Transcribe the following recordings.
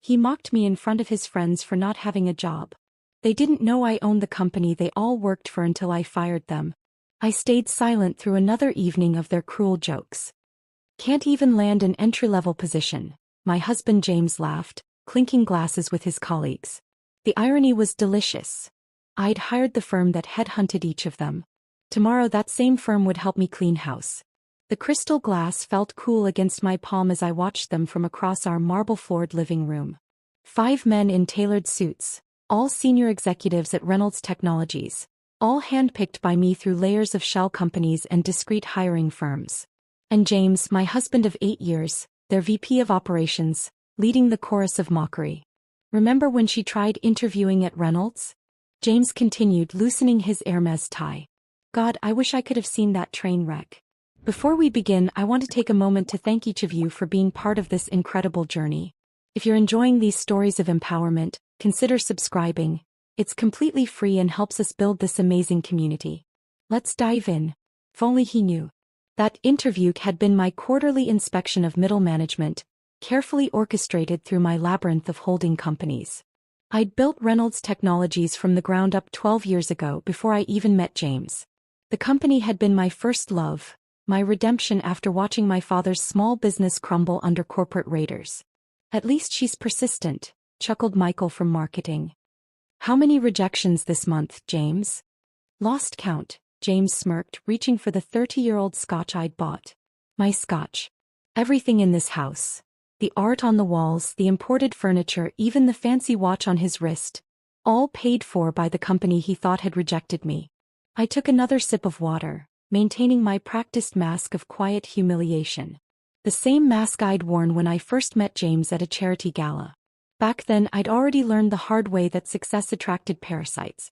He mocked me in front of his friends for not having a job. They didn't know I owned the company they all worked for until I fired them. I stayed silent through another evening of their cruel jokes. Can't even land an entry-level position, my husband James laughed, clinking glasses with his colleagues. The irony was delicious. I'd hired the firm that headhunted each of them. Tomorrow that same firm would help me clean house. The crystal glass felt cool against my palm as I watched them from across our marble-floored living room. 5 men in tailored suits, all senior executives at Reynolds Technologies, all handpicked by me through layers of shell companies and discreet hiring firms. And James, my husband of 8 years, their VP of operations, leading the chorus of mockery. Remember when she tried interviewing at Reynolds? James continued, loosening his Hermes tie. God, I wish I could have seen that train wreck. Before we begin, I want to take a moment to thank each of you for being part of this incredible journey. If you're enjoying these stories of empowerment, consider subscribing. It's completely free and helps us build this amazing community. Let's dive in. If only he knew. That interview had been my quarterly inspection of middle management, carefully orchestrated through my labyrinth of holding companies. I'd built Reynolds Technologies from the ground up 12 years ago before I even met James. The company had been my first love, my redemption after watching my father's small business crumble under corporate raiders. At least she's persistent, chuckled Michael from marketing. How many rejections this month, James? Lost count, James smirked, reaching for the 30-year-old scotch I'd bought. My scotch. Everything in this house. The art on the walls, the imported furniture, even the fancy watch on his wrist. All paid for by the company he thought had rejected me. I took another sip of water, maintaining my practiced mask of quiet humiliation. The same mask I'd worn when I first met James at a charity gala. Back then I'd already learned the hard way that success attracted parasites.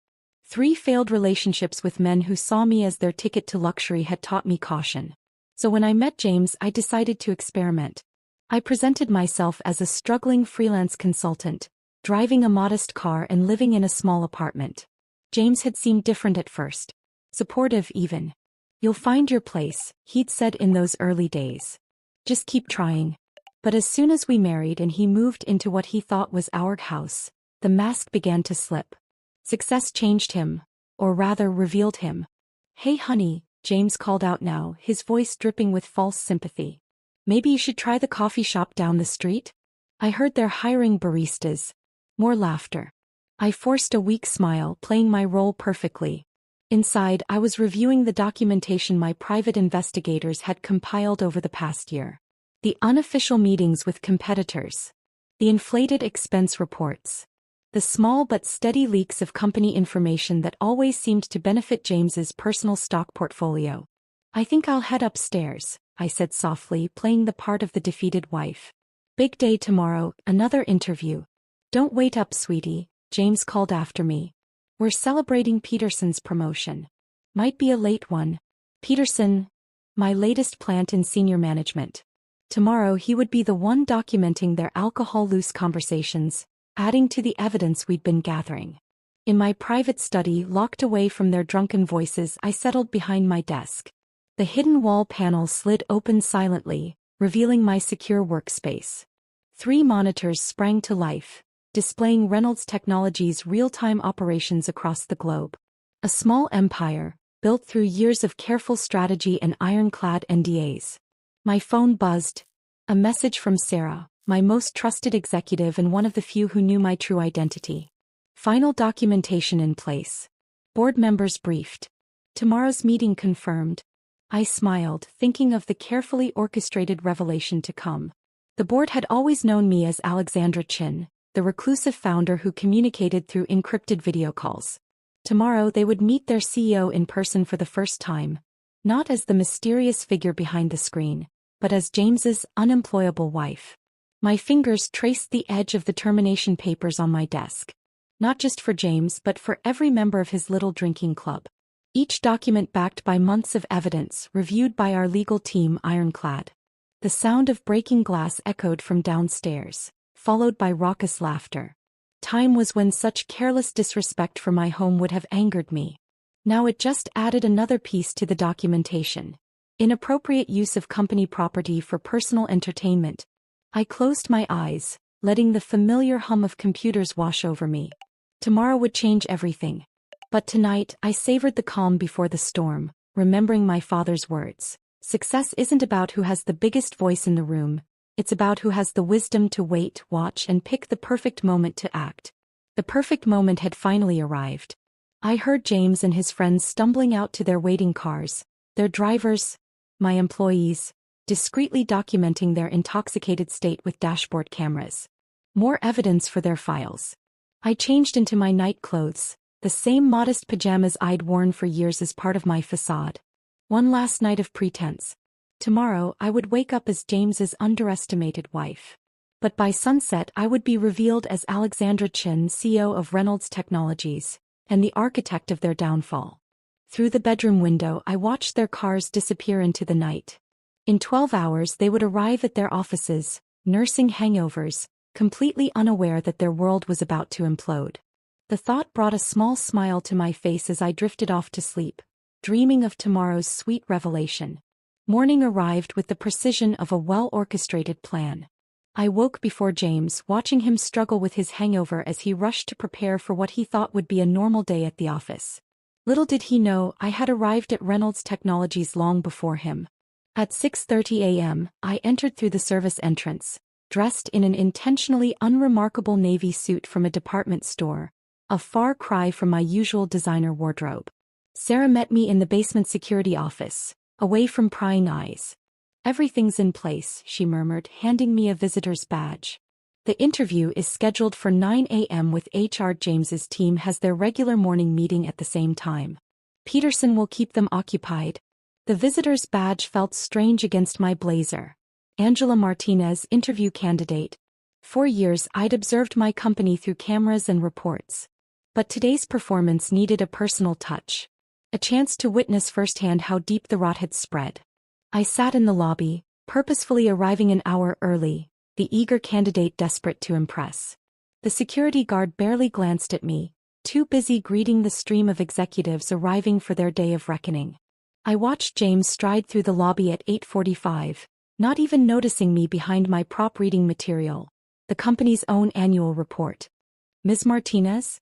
3 failed relationships with men who saw me as their ticket to luxury had taught me caution. So when I met James, I decided to experiment. I presented myself as a struggling freelance consultant, driving a modest car and living in a small apartment. James had seemed different at first. Supportive even. You'll find your place, he'd said in those early days. Just keep trying. But as soon as we married and he moved into what he thought was our house, the mask began to slip. Success changed him, or rather revealed him. Hey honey, James called out now, his voice dripping with false sympathy. Maybe you should try the coffee shop down the street? I heard they're hiring baristas. More laughter. I forced a weak smile, playing my role perfectly. Inside, I was reviewing the documentation my private investigators had compiled over the past year. The unofficial meetings with competitors. The inflated expense reports. The small but steady leaks of company information that always seemed to benefit James's personal stock portfolio. I think I'll head upstairs, I said softly, playing the part of the defeated wife. Big day tomorrow, another interview. Don't wait up, sweetie, James called after me. We're celebrating Peterson's promotion. Might be a late one. Peterson, my latest plant in senior management. Tomorrow he would be the one documenting their alcohol-loose conversations, adding to the evidence we'd been gathering. In my private study, locked away from their drunken voices, I settled behind my desk. The hidden wall panel slid open silently, revealing my secure workspace. 3 monitors sprang to life, displaying Reynolds Technologies' real-time operations across the globe. A small empire, built through years of careful strategy and ironclad NDAs. My phone buzzed. A message from Sarah, my most trusted executive and one of the few who knew my true identity. Final documentation in place. Board members briefed. Tomorrow's meeting confirmed. I smiled, thinking of the carefully orchestrated revelation to come. The board had always known me as Alexandra Chin, the reclusive founder who communicated through encrypted video calls. Tomorrow they would meet their CEO in person for the first time, not as the mysterious figure behind the screen, but as James's unemployable wife. My fingers traced the edge of the termination papers on my desk. Not just for James but for every member of his little drinking club. Each document backed by months of evidence, reviewed by our legal team ironclad. The sound of breaking glass echoed from downstairs, followed by raucous laughter. Time was when such careless disrespect for my home would have angered me. Now it just added another piece to the documentation. Inappropriate use of company property for personal entertainment. I closed my eyes, letting the familiar hum of computers wash over me. Tomorrow would change everything. But tonight, I savored the calm before the storm, remembering my father's words. Success isn't about who has the biggest voice in the room, it's about who has the wisdom to wait, watch, and pick the perfect moment to act. The perfect moment had finally arrived. I heard James and his friends stumbling out to their waiting cars, their drivers, my employees, discreetly documenting their intoxicated state with dashboard cameras. More evidence for their files. I changed into my night clothes, the same modest pajamas I'd worn for years as part of my facade. One last night of pretense. Tomorrow I would wake up as James's underestimated wife. But by sunset I would be revealed as Alexandra Chin, CEO of Reynolds Technologies, and the architect of their downfall. Through the bedroom window I watched their cars disappear into the night. In 12 hours they would arrive at their offices, nursing hangovers, completely unaware that their world was about to implode. The thought brought a small smile to my face as I drifted off to sleep, dreaming of tomorrow's sweet revelation. Morning arrived with the precision of a well-orchestrated plan. I woke before James, watching him struggle with his hangover as he rushed to prepare for what he thought would be a normal day at the office. Little did he know I had arrived at Reynolds Technologies long before him. At 6:30 a.m., I entered through the service entrance, dressed in an intentionally unremarkable navy suit from a department store, a far cry from my usual designer wardrobe. Sarah met me in the basement security office, away from prying eyes. "Everything's in place," she murmured, handing me a visitor's badge. "The interview is scheduled for 9 a.m. with HR. James's team has their regular morning meeting at the same time. Peterson will keep them occupied." The visitor's badge felt strange against my blazer. Angela Martinez, interview candidate. For years I'd observed my company through cameras and reports. But today's performance needed a personal touch. A chance to witness firsthand how deep the rot had spread. I sat in the lobby, purposefully arriving an hour early, the eager candidate desperate to impress. The security guard barely glanced at me, too busy greeting the stream of executives arriving for their day of reckoning. I watched James stride through the lobby at 8:45, not even noticing me behind my prop reading material, the company's own annual report. "Ms. Martinez?"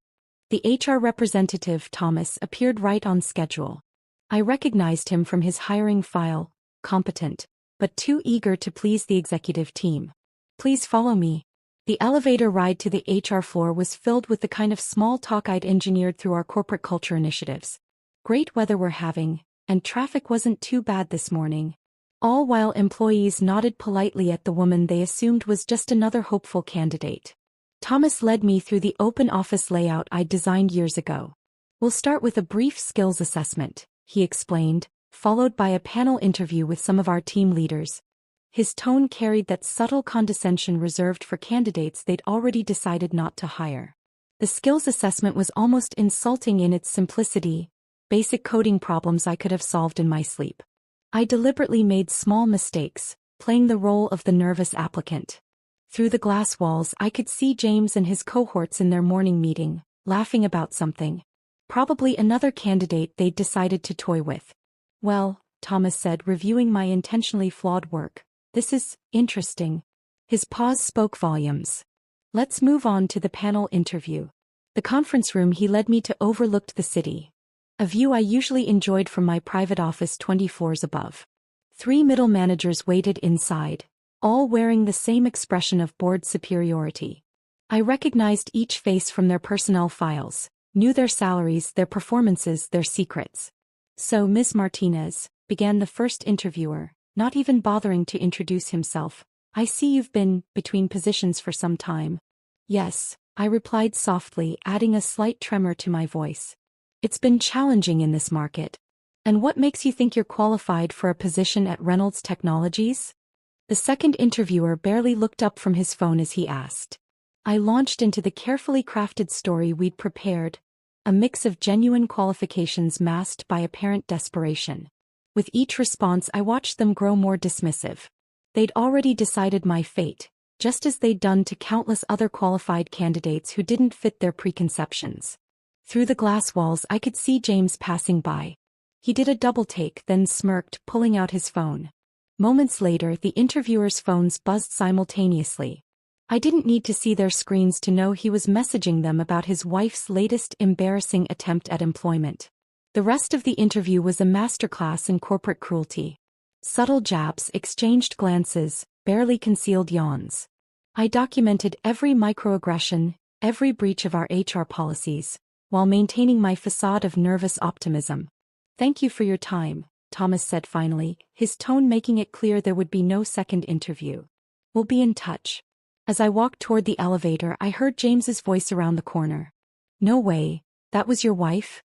The HR representative, Thomas, appeared right on schedule. I recognized him from his hiring file, competent, but too eager to please the executive team. "Please follow me." The elevator ride to the HR floor was filled with the kind of small talk I'd engineered through our corporate culture initiatives. Great weather we're having, and traffic wasn't too bad this morning. All while employees nodded politely at the woman they assumed was just another hopeful candidate. Thomas led me through the open office layout I'd designed years ago. "We'll start with a brief skills assessment," he explained, followed by a panel interview with some of our team leaders. His tone carried that subtle condescension reserved for candidates they'd already decided not to hire. The skills assessment was almost insulting in its simplicity, basic coding problems I could have solved in my sleep. I deliberately made small mistakes, playing the role of the nervous applicant. Through the glass walls I could see James and his cohorts in their morning meeting, laughing about something. Probably another candidate they'd decided to toy with. "Well," Thomas said, reviewing my intentionally flawed work, "this is interesting." His pause spoke volumes. "Let's move on to the panel interview." The conference room he led me to overlooked the city. A view I usually enjoyed from my private office 20 floors above. 3 middle managers waited inside, all wearing the same expression of bored superiority. I recognized each face from their personnel files, knew their salaries, their performances, their secrets. "So, Ms. Martinez," began the first interviewer, not even bothering to introduce himself, "I see you've been between positions for some time." "Yes," I replied softly, adding a slight tremor to my voice. "It's been challenging in this market." "And what makes you think you're qualified for a position at Reynolds Technologies?" The second interviewer barely looked up from his phone as he asked. I launched into the carefully crafted story we'd prepared, a mix of genuine qualifications masked by apparent desperation. With each response I watched them grow more dismissive. They'd already decided my fate, just as they'd done to countless other qualified candidates who didn't fit their preconceptions. Through the glass walls I could see James passing by. He did a double take, then smirked, pulling out his phone. Moments later the interviewers' phones buzzed simultaneously. I didn't need to see their screens to know he was messaging them about his wife's latest embarrassing attempt at employment. The rest of the interview was a masterclass in corporate cruelty. Subtle jabs, exchanged glances, barely concealed yawns. I documented every microaggression, every breach of our HR policies, while maintaining my facade of nervous optimism. "Thank you for your time," Thomas said finally, his tone making it clear there would be no second interview. "We'll be in touch." As I walked toward the elevator, I heard James's voice around the corner. "No way, that was your wife?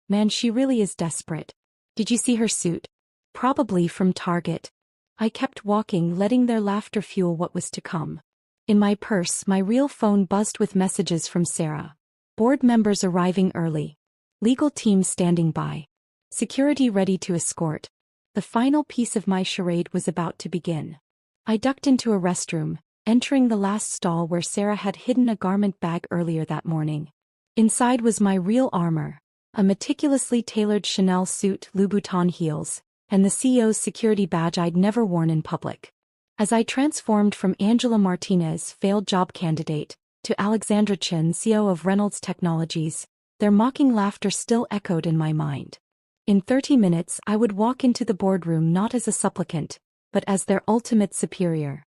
Man, she really is desperate. Did you see her suit? Probably from Target." I kept walking, letting their laughter fuel what was to come. In my purse, my real phone buzzed with messages from Sarah. Board members arriving early. Legal team standing by. Security ready to escort. The final piece of my charade was about to begin. I ducked into a restroom, entering the last stall where Sarah had hidden a garment bag earlier that morning. Inside was my real armor, a meticulously tailored Chanel suit, Louboutin heels, and the CEO's security badge I'd never worn in public. As I transformed from Angela Martinez, failed job candidate, to Alexandra Chen, CEO of Reynolds Technologies, their mocking laughter still echoed in my mind. In 30 minutes I would walk into the boardroom not as a supplicant, but as their ultimate superior.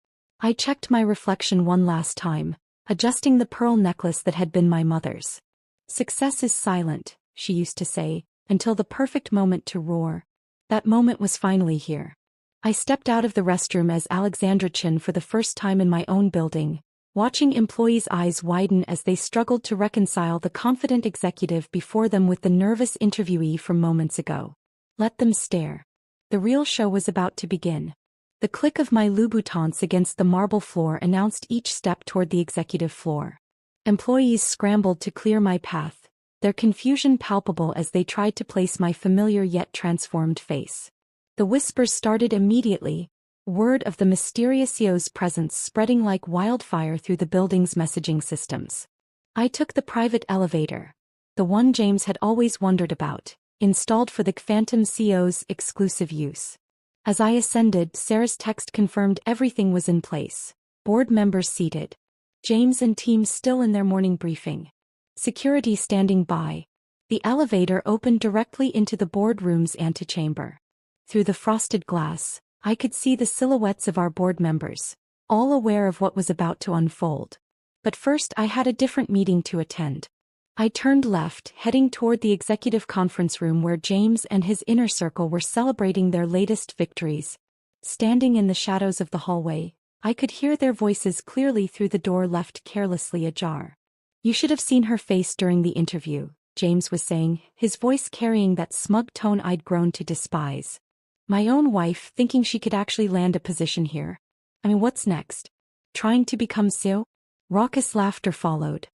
I checked my reflection one last time, adjusting the pearl necklace that had been my mother's. "Success is silent," she used to say, "until the perfect moment to roar." That moment was finally here. I stepped out of the restroom as Alexandra Chen for the first time in my own building, watching employees' eyes widen as they struggled to reconcile the confident executive before them with the nervous interviewee from moments ago. Let them stare. The real show was about to begin. The click of my Louboutins against the marble floor announced each step toward the executive floor. Employees scrambled to clear my path, their confusion palpable as they tried to place my familiar yet transformed face. The whispers started immediately, word of the mysterious CEO's presence spreading like wildfire through the building's messaging systems. I took the private elevator, the one James had always wondered about, installed for the Phantom CEO's exclusive use. As I ascended, Sarah's text confirmed everything was in place. Board members seated. James and team still in their morning briefing. Security standing by. The elevator opened directly into the boardroom's antechamber. Through the frosted glass, I could see the silhouettes of our board members, all aware of what was about to unfold. But first I had a different meeting to attend. I turned left, heading toward the executive conference room where James and his inner circle were celebrating their latest victories. Standing in the shadows of the hallway, I could hear their voices clearly through the door left carelessly ajar. "You should have seen her face during the interview," James was saying, his voice carrying that smug tone I'd grown to despise. "My own wife thinking she could actually land a position here. I mean, what's next? Trying to become CEO?" Raucous laughter followed.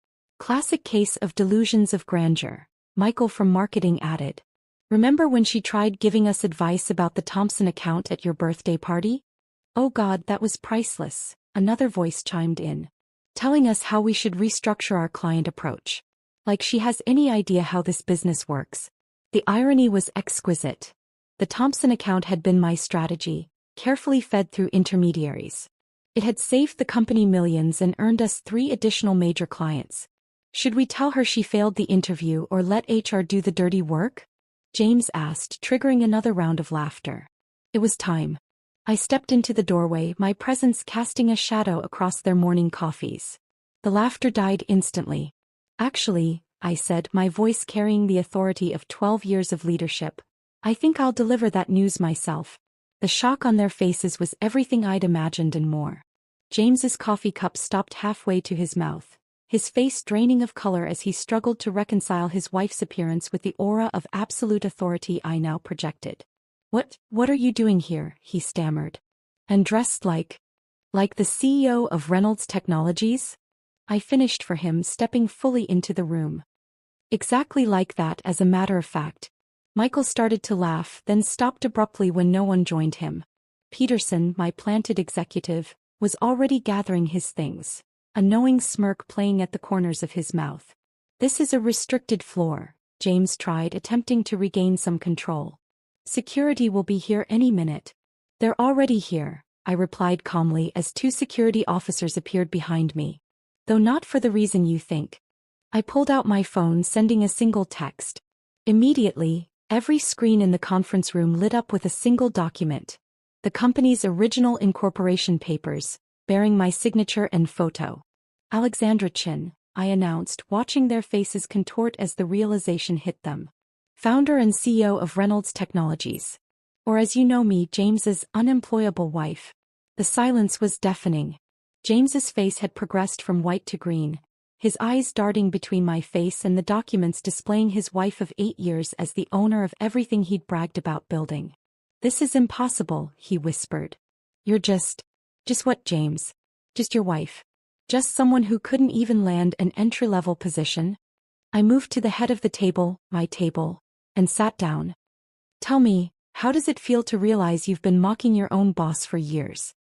"Classic case of delusions of grandeur," Michael from marketing added. "Remember when she tried giving us advice about the Thompson account at your birthday party?" "Oh God, that was priceless," another voice chimed in. "Telling us how we should restructure our client approach. Like she has any idea how this business works." The irony was exquisite. The Thompson account had been my strategy, carefully fed through intermediaries. It had saved the company millions and earned us 3 additional major clients. Should we tell her she failed the interview or let HR do the dirty work? James asked, triggering another round of laughter. It was time. I stepped into the doorway, my presence casting a shadow across their morning coffees. The laughter died instantly. "Actually," I said, my voice carrying the authority of 12 years of leadership, "I think I'll deliver that news myself." The shock on their faces was everything I'd imagined and more. James's coffee cup stopped halfway to his mouth, his face draining of color as he struggled to reconcile his wife's appearance with the aura of absolute authority I now projected. What are you doing here?" he stammered. "And dressed like the CEO of Reynolds Technologies?" I finished for him, stepping fully into the room. "Exactly like that, as a matter of fact." Michael started to laugh, then stopped abruptly when no one joined him. Peterson, my planted executive, was already gathering his things, a knowing smirk playing at the corners of his mouth. "This is a restricted floor," James tried, attempting to regain some control. "Security will be here any minute." "They're already here," I replied calmly as two security officers appeared behind me. Though not for the reason you think. I pulled out my phone, sending a single text. Immediately, every screen in the conference room lit up with a single document. The company's original incorporation papers, bearing my signature and photo. Alexandra Chin, I announced, watching their faces contort as the realization hit them. Founder and CEO of Reynolds Technologies. Or as you know me, James's unemployable wife. The silence was deafening. James's face had progressed from white to green, his eyes darting between my face and the documents displaying his wife of 8 years as the owner of everything he'd bragged about building. "This is impossible," he whispered. "You're just what, James? Just your wife? Just someone who couldn't even land an entry-level position?" I moved to the head of the table, my table, and sat down. "Tell me, how does it feel to realize you've been mocking your own boss for years?"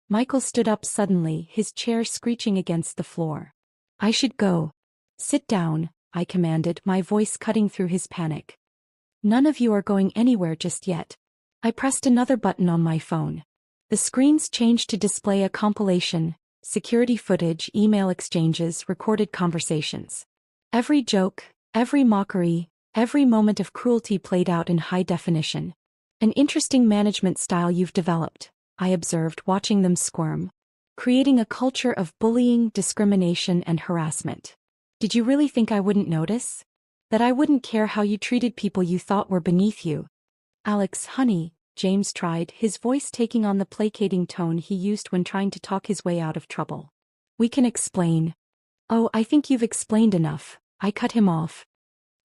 Michael stood up suddenly, his chair screeching against the floor. "I should go." "Sit down," I commanded, my voice cutting through his panic. "None of you are going anywhere just yet." I pressed another button on my phone. The screens changed to display a compilation, security footage, email exchanges, recorded conversations. Every joke, every mockery, every moment of cruelty played out in high definition. "An interesting management style you've developed," I observed, watching them squirm. "Creating a culture of bullying, discrimination, and harassment. Did you really think I wouldn't notice? That I wouldn't care how you treated people you thought were beneath you?" "Alex, honey," James tried, his voice taking on the placating tone he used when trying to talk his way out of trouble. "We can explain." "Oh, I think you've explained enough," I cut him off.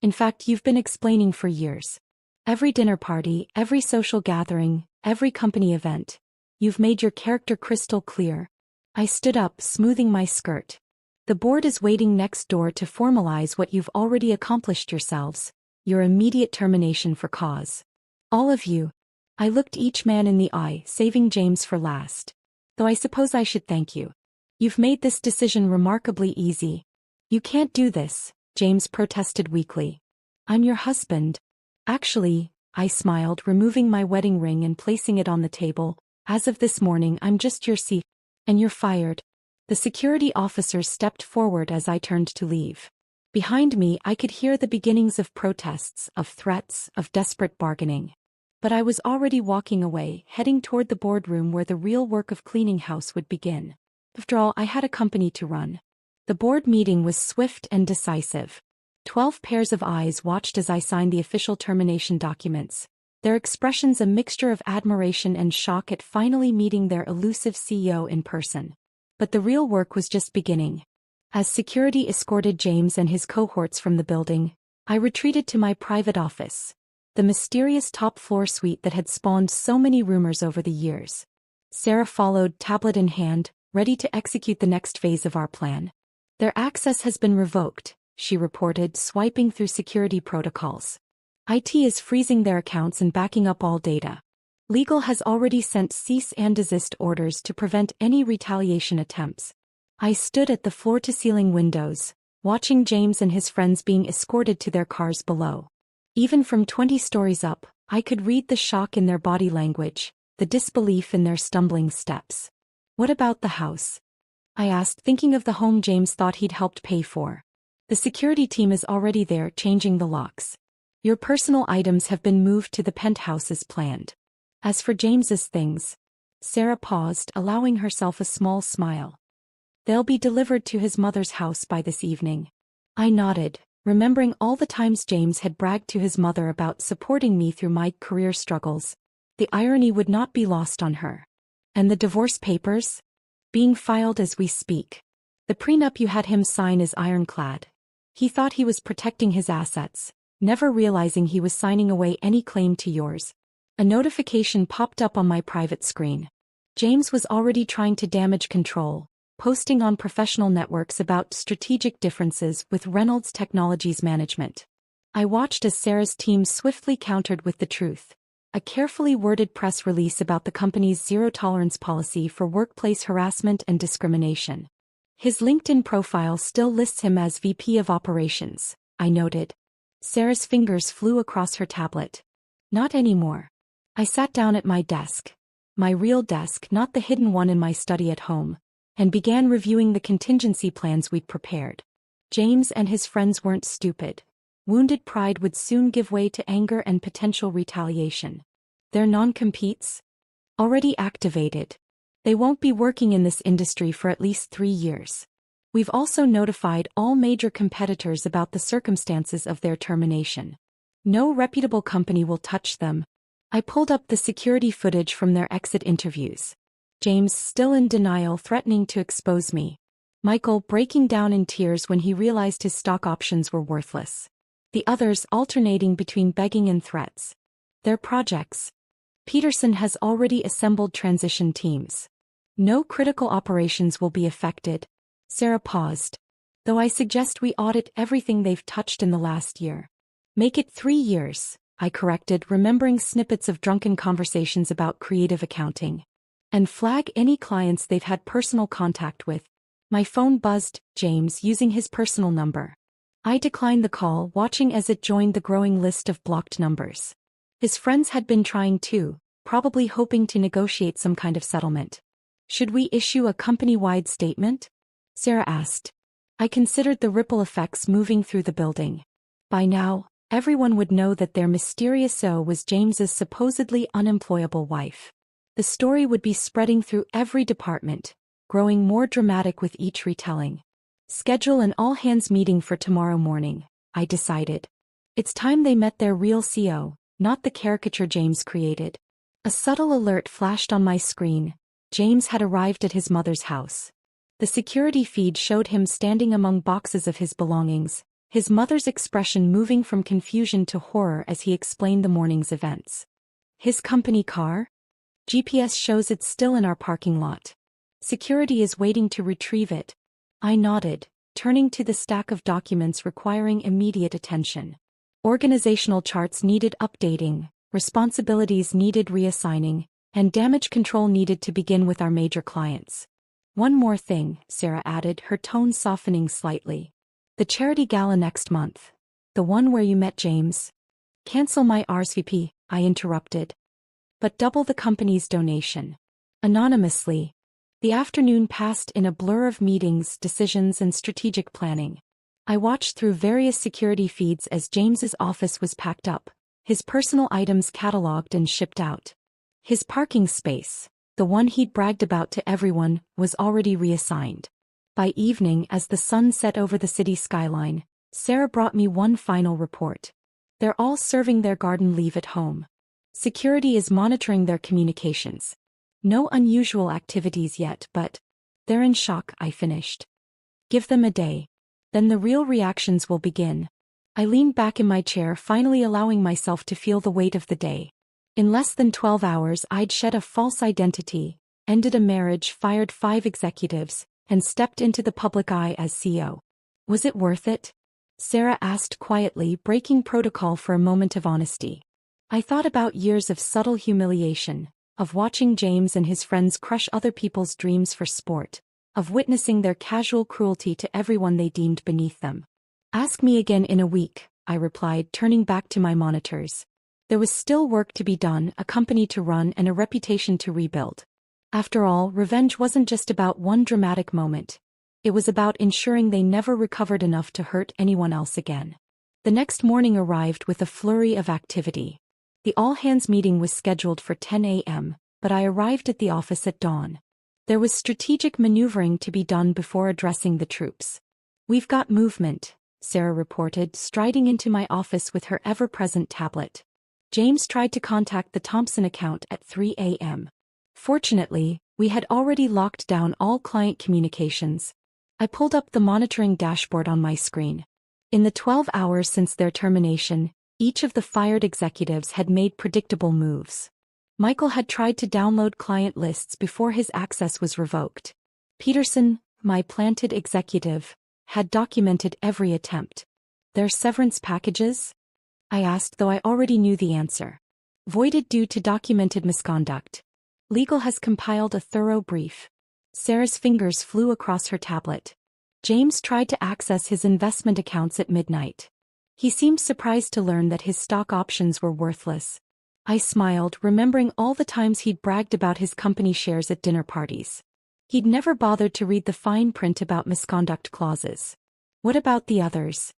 "In fact, you've been explaining for years. Every dinner party, every social gathering, every company event. You've made your character crystal clear." I stood up, smoothing my skirt. "The board is waiting next door to formalize what you've already accomplished yourselves, your immediate termination for cause. All of you." I looked each man in the eye, saving James for last. "Though I suppose I should thank you. You've made this decision remarkably easy." "You can't do this," James protested weakly. "I'm your husband." "Actually," I smiled, removing my wedding ring and placing it on the table, "as of this morning I'm just your C. And you're fired." The security officers stepped forward as I turned to leave. Behind me I could hear the beginnings of protests, of threats, of desperate bargaining. But I was already walking away, heading toward the boardroom where the real work of cleaning house would begin. After all, I had a company to run. The board meeting was swift and decisive. 12 pairs of eyes watched as I signed the official termination documents, their expressions a mixture of admiration and shock at finally meeting their elusive CEO in person. But the real work was just beginning. As security escorted James and his cohorts from the building, I retreated to my private office, the mysterious top-floor suite that had spawned so many rumors over the years. Sarah followed, tablet in hand, ready to execute the next phase of our plan. "Their access has been revoked," she reported, swiping through security protocols. "IT is freezing their accounts and backing up all data. Legal has already sent cease and desist orders to prevent any retaliation attempts." I stood at the floor-to-ceiling windows, watching James and his friends being escorted to their cars below. Even from 20 stories up, I could read the shock in their body language, the disbelief in their stumbling steps. "What about the house?" I asked, thinking of the home James thought he'd helped pay for. "The security team is already there, changing the locks. Your personal items have been moved to the penthouse as planned. As for James's things..." Sarah paused, allowing herself a small smile. "They'll be delivered to his mother's house by this evening." I nodded, remembering all the times James had bragged to his mother about supporting me through my career struggles. The irony would not be lost on her. "And the divorce papers?" "Being filed as we speak. The prenup you had him sign is ironclad. He thought he was protecting his assets, never realizing he was signing away any claim to yours." A notification popped up on my private screen. James was already trying to damage control, posting on professional networks about strategic differences with Reynolds Technologies management. I watched as Sarah's team swiftly countered with the truth. A carefully worded press release about the company's zero-tolerance policy for workplace harassment and discrimination. "His LinkedIn profile still lists him as VP of Operations," I noted. Sarah's fingers flew across her tablet. "Not anymore." I sat down at my desk. my real desk, not the hidden one in my study at home, and began reviewing the contingency plans we'd prepared. James and his friends weren't stupid. Wounded pride would soon give way to anger and potential retaliation. Their non-competes? Already activated. They won't be working in this industry for at least 3 years. We've also notified all major competitors about the circumstances of their termination. No reputable company will touch them. I pulled up the security footage from their exit interviews. James still in denial, threatening to expose me. Michael breaking down in tears when he realized his stock options were worthless. The others alternating between begging and threats. Their projects. Peterson has already assembled transition teams. No critical operations will be affected. Sarah paused. Though I suggest we audit everything they've touched in the last year. Make it 3 years, I corrected, remembering snippets of drunken conversations about creative accounting. And flag any clients they've had personal contact with. My phone buzzed, James using his personal number. I declined the call, watching as it joined the growing list of blocked numbers. His friends had been trying too, probably hoping to negotiate some kind of settlement. Should we issue a company-wide statement? Sarah asked. I considered the ripple effects moving through the building. By now, everyone would know that their mysterious SO was James's supposedly unemployable wife. The story would be spreading through every department, growing more dramatic with each retelling. Schedule an all-hands meeting for tomorrow morning, I decided. It's time they met their real CO, not the caricature James created. A subtle alert flashed on my screen. James had arrived at his mother's house. The security feed showed him standing among boxes of his belongings, his mother's expression moving from confusion to horror as he explained the morning's events. His company car? GPS shows it's still in our parking lot. Security is waiting to retrieve it. I nodded, turning to the stack of documents requiring immediate attention. Organizational charts needed updating, responsibilities needed reassigning, and damage control needed to begin with our major clients. One more thing, Sarah added, her tone softening slightly. The charity gala next month. The one where you met James. Cancel my RSVP, I interrupted. But double the company's donation. Anonymously. The afternoon passed in a blur of meetings, decisions, and strategic planning. I watched through various security feeds as James's office was packed up, his personal items cataloged and shipped out. His parking space, the one he'd bragged about to everyone, was already reassigned. By evening, as the sun set over the city skyline, Sarah brought me one final report. They're all serving their garden leave at home. Security is monitoring their communications. No unusual activities yet, but they're in shock, I finished. Give them a day. Then the real reactions will begin. I leaned back in my chair, finally allowing myself to feel the weight of the day. In less than 12 hours, I'd shed a false identity, ended a marriage, fired 5 executives, and stepped into the public eye as CEO. Was it worth it? Sarah asked quietly, breaking protocol for a moment of honesty. I thought about years of subtle humiliation, of watching James and his friends crush other people's dreams for sport, of witnessing their casual cruelty to everyone they deemed beneath them. Ask me again in a week, I replied, turning back to my monitors. There was still work to be done, a company to run, and a reputation to rebuild. After all, revenge wasn't just about one dramatic moment. It was about ensuring they never recovered enough to hurt anyone else again. The next morning arrived with a flurry of activity. The all-hands meeting was scheduled for 10 a.m., but I arrived at the office at dawn. There was strategic maneuvering to be done before addressing the troops. We've got movement, Sarah reported, striding into my office with her ever-present tablet. James tried to contact the Thompson account at 3 a.m. Fortunately, we had already locked down all client communications. I pulled up the monitoring dashboard on my screen. In the 12 hours since their termination, each of the fired executives had made predictable moves. Michael had tried to download client lists before his access was revoked. Peterson, my planted executive, had documented every attempt. Their severance packages? I asked, though I already knew the answer. Voided due to documented misconduct. Legal has compiled a thorough brief. Sarah's fingers flew across her tablet. James tried to access his investment accounts at midnight. He seemed surprised to learn that his stock options were worthless. I smiled, remembering all the times he'd bragged about his company shares at dinner parties. He'd never bothered to read the fine print about misconduct clauses. What about the others?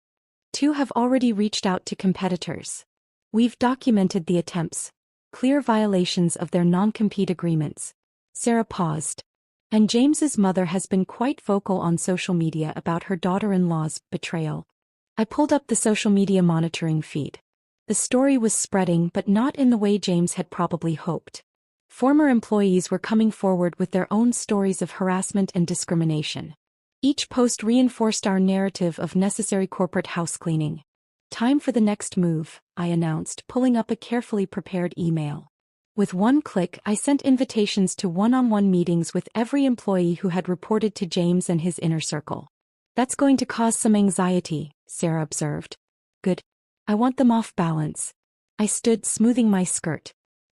2 have already reached out to competitors. We've documented the attempts. Clear violations of their non-compete agreements. Sarah paused. And James's mother has been quite vocal on social media about her daughter-in-law's betrayal. I pulled up the social media monitoring feed. The story was spreading, but not in the way James had probably hoped. Former employees were coming forward with their own stories of harassment and discrimination. Each post reinforced our narrative of necessary corporate housecleaning. Time for the next move, I announced, pulling up a carefully prepared email. With one click, I sent invitations to one-on-one meetings with every employee who had reported to James and his inner circle. That's going to cause some anxiety, Sarah observed. Good. I want them off balance. I stood, smoothing my skirt.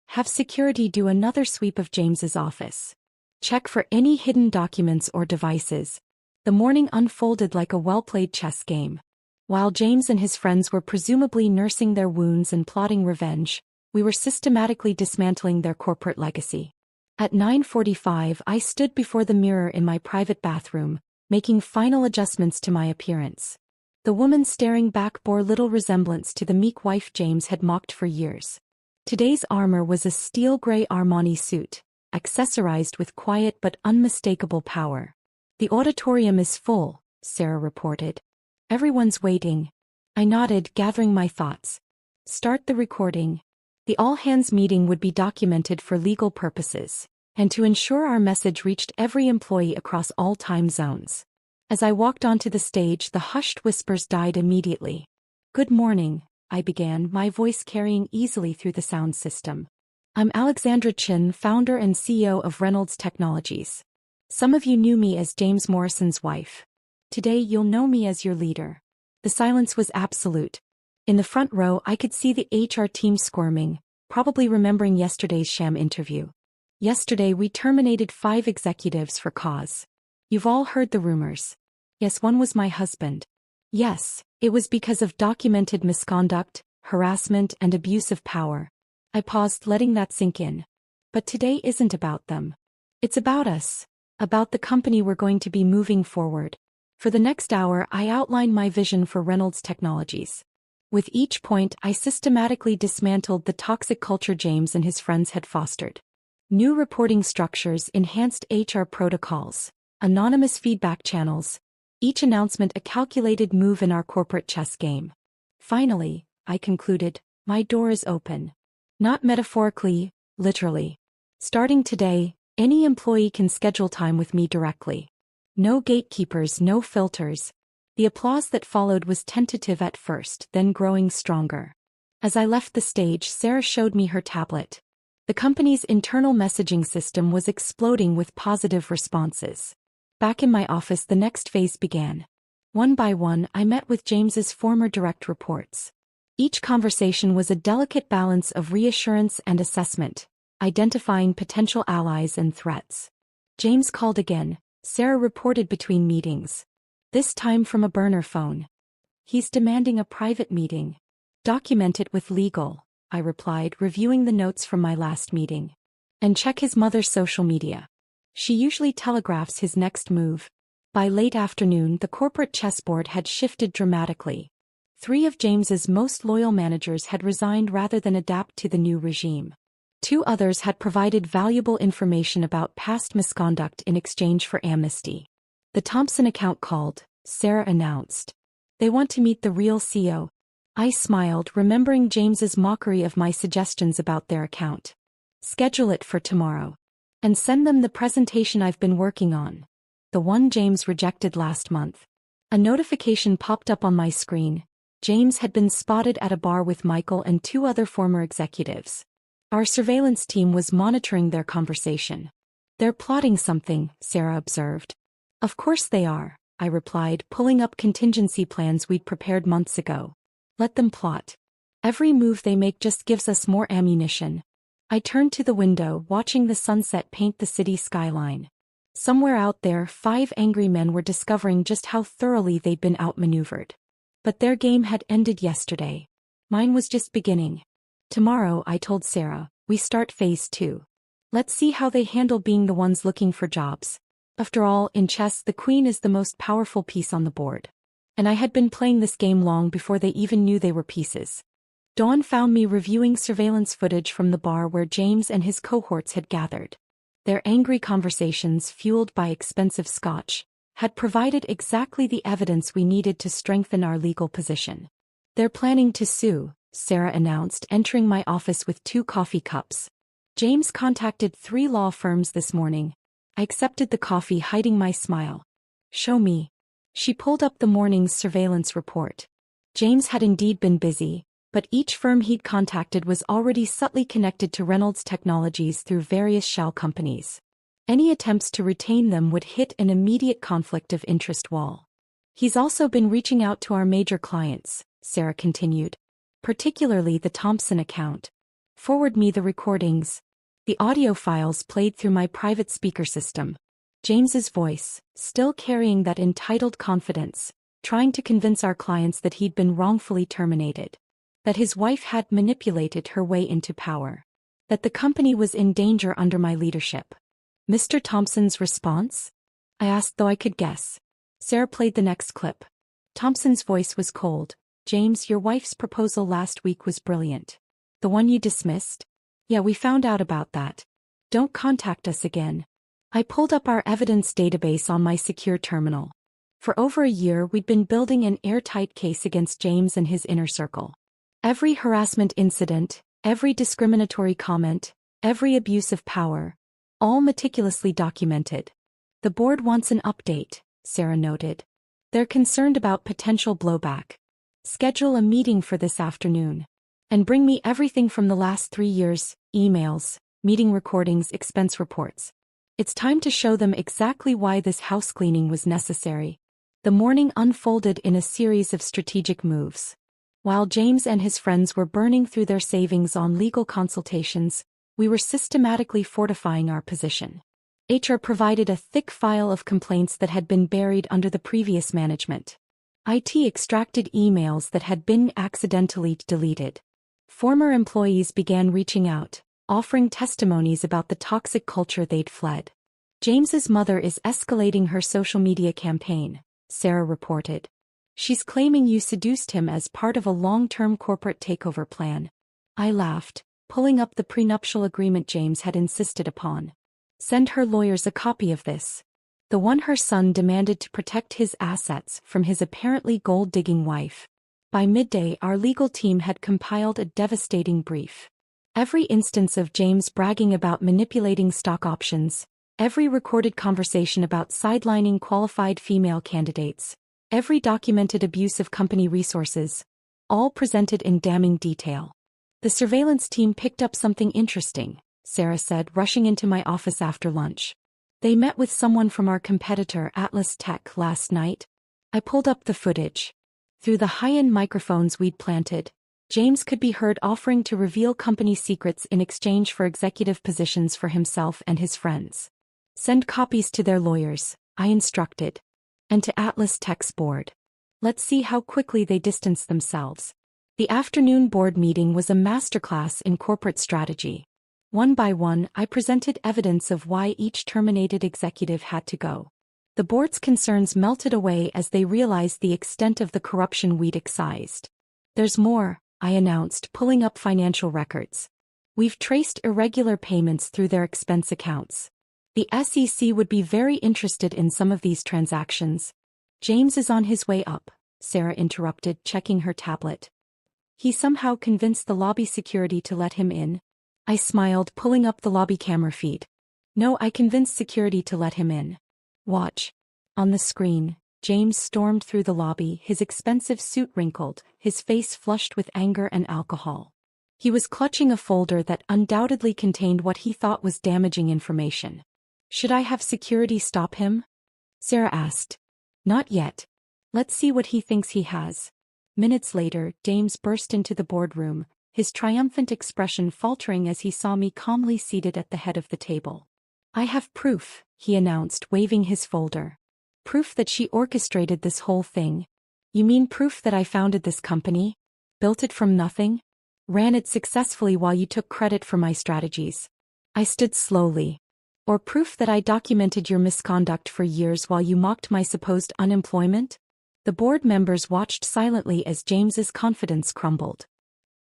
Have security do another sweep of James's office. Check for any hidden documents or devices. The morning unfolded like a well-played chess game. While James and his friends were presumably nursing their wounds and plotting revenge, we were systematically dismantling their corporate legacy. At 9:45, I stood before the mirror in my private bathroom, making final adjustments to my appearance. The woman staring back bore little resemblance to the meek wife James had mocked for years. Today's armor was a steel gray Armani suit, accessorized with quiet but unmistakable power. The auditorium is full, Sarah reported. Everyone's waiting. I nodded, gathering my thoughts. Start the recording. The all-hands meeting would be documented for legal purposes, and to ensure our message reached every employee across all time zones. As I walked onto the stage, the hushed whispers died immediately. Good morning, I began, my voice carrying easily through the sound system. I'm Alexandra Chin, founder and CEO of Reynolds Technologies. Some of you knew me as James Morrison's wife. Today you'll know me as your leader. The silence was absolute. In the front row, I could see the HR team squirming, probably remembering yesterday's sham interview. Yesterday we terminated 5 executives for cause. You've all heard the rumors. Yes, one was my husband. Yes, it was because of documented misconduct, harassment, and abuse of power. I paused, letting that sink in. But today isn't about them. It's about us. About the company we're going to be moving forward. For the next hour, I outlined my vision for Reynolds Technologies. With each point, I systematically dismantled the toxic culture James and his friends had fostered. New reporting structures, enhanced HR protocols, anonymous feedback channels, each announcement a calculated move in our corporate chess game. Finally, I concluded, my door is open. Not metaphorically, literally. Starting today, any employee can schedule time with me directly. No gatekeepers, no filters. The applause that followed was tentative at first, then growing stronger. As I left the stage, Sarah showed me her tablet. The company's internal messaging system was exploding with positive responses. Back in my office, the next phase began. One by one, I met with James's former direct reports. Each conversation was a delicate balance of reassurance and assessment, identifying potential allies and threats. James called again, Sarah reported between meetings. This time from a burner phone. He's demanding a private meeting. Document it with legal, I replied, reviewing the notes from my last meeting. And check his mother's social media. She usually telegraphs his next move. By late afternoon, the corporate chessboard had shifted dramatically. 3 of James's most loyal managers had resigned rather than adapt to the new regime. 2 others had provided valuable information about past misconduct in exchange for amnesty. The Thompson account called, Sarah announced. They want to meet the real CEO. I smiled, remembering James's mockery of my suggestions about their account. Schedule it for tomorrow. And send them the presentation I've been working on. The one James rejected last month. A notification popped up on my screen. James had been spotted at a bar with Michael and 2 other former executives. Our surveillance team was monitoring their conversation. They're plotting something, Sarah observed. Of course they are, I replied, pulling up contingency plans we'd prepared months ago. Let them plot. Every move they make just gives us more ammunition. I turned to the window, watching the sunset paint the city skyline. Somewhere out there, 5 angry men were discovering just how thoroughly they'd been outmaneuvered. But their game had ended yesterday. Mine was just beginning. Tomorrow, I told Sarah, we start phase 2. Let's see how they handle being the ones looking for jobs. After all, in chess, the queen is the most powerful piece on the board. And I had been playing this game long before they even knew they were pieces. Dawn found me reviewing surveillance footage from the bar where James and his cohorts had gathered. Their angry conversations, fueled by expensive scotch, had provided exactly the evidence we needed to strengthen our legal position. They're planning to sue, Sarah announced, entering my office with 2 coffee cups. James contacted 3 law firms this morning. I accepted the coffee, hiding my smile. Show me. She pulled up the morning's surveillance report. James had indeed been busy, but each firm he'd contacted was already subtly connected to Reynolds Technologies through various shell companies. Any attempts to retain them would hit an immediate conflict of interest wall. He's also been reaching out to our major clients, Sarah continued. Particularly the Thompson account. Forward me the recordings. The audio files played through my private speaker system. James's voice, still carrying that entitled confidence, trying to convince our clients that he'd been wrongfully terminated. That his wife had manipulated her way into power. That the company was in danger under my leadership. Mr. Thompson's response? I asked, though I could guess. Sarah played the next clip. Thompson's voice was cold. James, your wife's proposal last week was brilliant. The one you dismissed? Yeah, we found out about that. Don't contact us again. I pulled up our evidence database on my secure terminal. For over a year, we'd been building an airtight case against James and his inner circle. Every harassment incident, every discriminatory comment, every abuse of power, all meticulously documented. The board wants an update, Sarah noted. They're concerned about potential blowback. Schedule a meeting for this afternoon. And bring me everything from the last 3 years, emails, meeting recordings, expense reports. It's time to show them exactly why this house cleaning was necessary. The morning unfolded in a series of strategic moves. While James and his friends were burning through their savings on legal consultations, we were systematically fortifying our position. HR provided a thick file of complaints that had been buried under the previous management. IT extracted emails that had been accidentally deleted. Former employees began reaching out, offering testimonies about the toxic culture they'd fled. James's mother is escalating her social media campaign, Sarah reported. She's claiming you seduced him as part of a long-term corporate takeover plan. I laughed, pulling up the prenuptial agreement James had insisted upon. Send her lawyers a copy of this. The one her son demanded to protect his assets from his apparently gold-digging wife. By midday, our legal team had compiled a devastating brief. Every instance of James bragging about manipulating stock options, every recorded conversation about sidelining qualified female candidates, every documented abuse of company resources, all presented in damning detail. The surveillance team picked up something interesting, Sarah said, rushing into my office after lunch. They met with someone from our competitor Atlas Tech last night. I pulled up the footage. Through the high-end microphones we'd planted, James could be heard offering to reveal company secrets in exchange for executive positions for himself and his friends. Send copies to their lawyers, I instructed. And to Atlas Tech's board. Let's see how quickly they distance themselves. The afternoon board meeting was a masterclass in corporate strategy. One by one, I presented evidence of why each terminated executive had to go. The board's concerns melted away as they realized the extent of the corruption we'd excised. There's more, I announced, pulling up financial records. We've traced irregular payments through their expense accounts. The SEC would be very interested in some of these transactions. James is on his way up, Sarah interrupted, checking her tablet. He somehow convinced the lobby security to let him in. I smiled, pulling up the lobby camera feed. No, I convinced security to let him in. Watch. On the screen, James stormed through the lobby, his expensive suit wrinkled, his face flushed with anger and alcohol. He was clutching a folder that undoubtedly contained what he thought was damaging information. Should I have security stop him? Sarah asked. Not yet. Let's see what he thinks he has. Minutes later, James burst into the boardroom, his triumphant expression faltering as he saw me calmly seated at the head of the table. I have proof, he announced, waving his folder. Proof that she orchestrated this whole thing. You mean proof that I founded this company? Built it from nothing? Ran it successfully while you took credit for my strategies. I stood slowly. Or proof that I documented your misconduct for years while you mocked my supposed unemployment? The board members watched silently as James's confidence crumbled.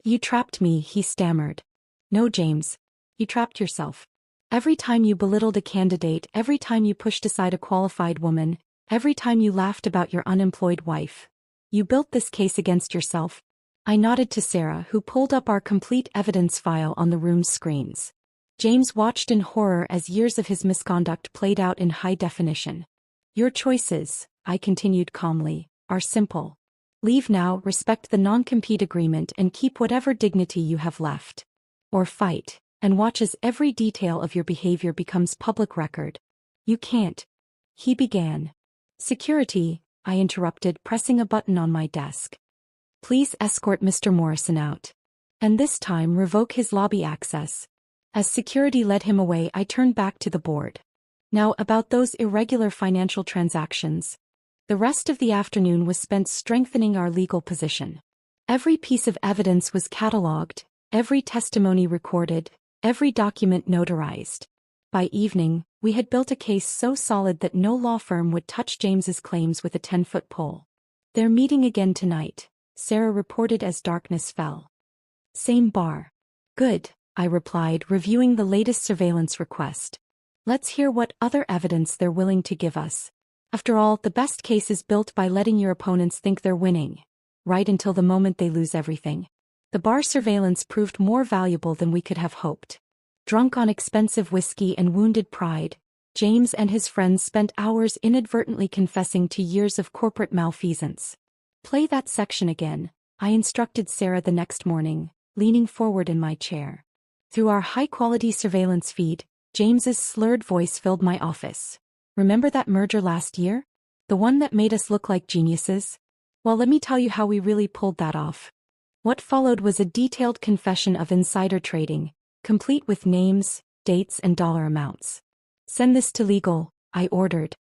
You trapped me, he stammered. No, James. You trapped yourself. Every time you belittled a candidate, every time you pushed aside a qualified woman, every time you laughed about your unemployed wife. You built this case against yourself. I nodded to Sarah, who pulled up our complete evidence file on the room's screens. James watched in horror as years of his misconduct played out in high definition. Your choices, I continued calmly, are simple. Leave now, respect the non-compete agreement and keep whatever dignity you have left. Or fight, and watch as every detail of your behavior becomes public record. You can't. He began. Security, I interrupted, pressing a button on my desk. Please escort Mr. Morrison out. And this time revoke his lobby access. As security led him away, I turned back to the board. Now about those irregular financial transactions. The rest of the afternoon was spent strengthening our legal position. Every piece of evidence was catalogued, every testimony recorded, every document notarized. By evening, we had built a case so solid that no law firm would touch James's claims with a 10-foot pole. They're meeting again tonight, Sarah reported as darkness fell. Same bar. Good, I replied, reviewing the latest surveillance request. Let's hear what other evidence they're willing to give us. After all, the best case is built by letting your opponents think they're winning, right until the moment they lose everything. The bar surveillance proved more valuable than we could have hoped. Drunk on expensive whiskey and wounded pride, James and his friends spent hours inadvertently confessing to years of corporate malfeasance. Play that section again, I instructed Sarah the next morning, leaning forward in my chair. Through our high-quality surveillance feed, James's slurred voice filled my office. Remember that merger last year? The one that made us look like geniuses? Well, let me tell you how we really pulled that off. What followed was a detailed confession of insider trading, complete with names, dates, and dollar amounts. Send this to legal, I ordered.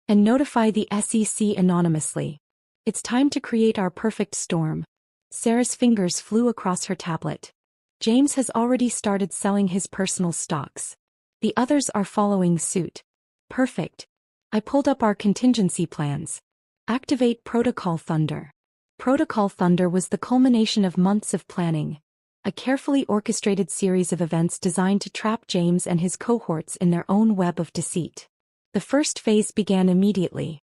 And notify the SEC anonymously. It's time to create our perfect storm. Sarah's fingers flew across her tablet. James has already started selling his personal stocks. The others are following suit. Perfect. I pulled up our contingency plans. Activate Protocol Thunder. Protocol Thunder was the culmination of months of planning, a carefully orchestrated series of events designed to trap James and his cohorts in their own web of deceit. The first phase began immediately.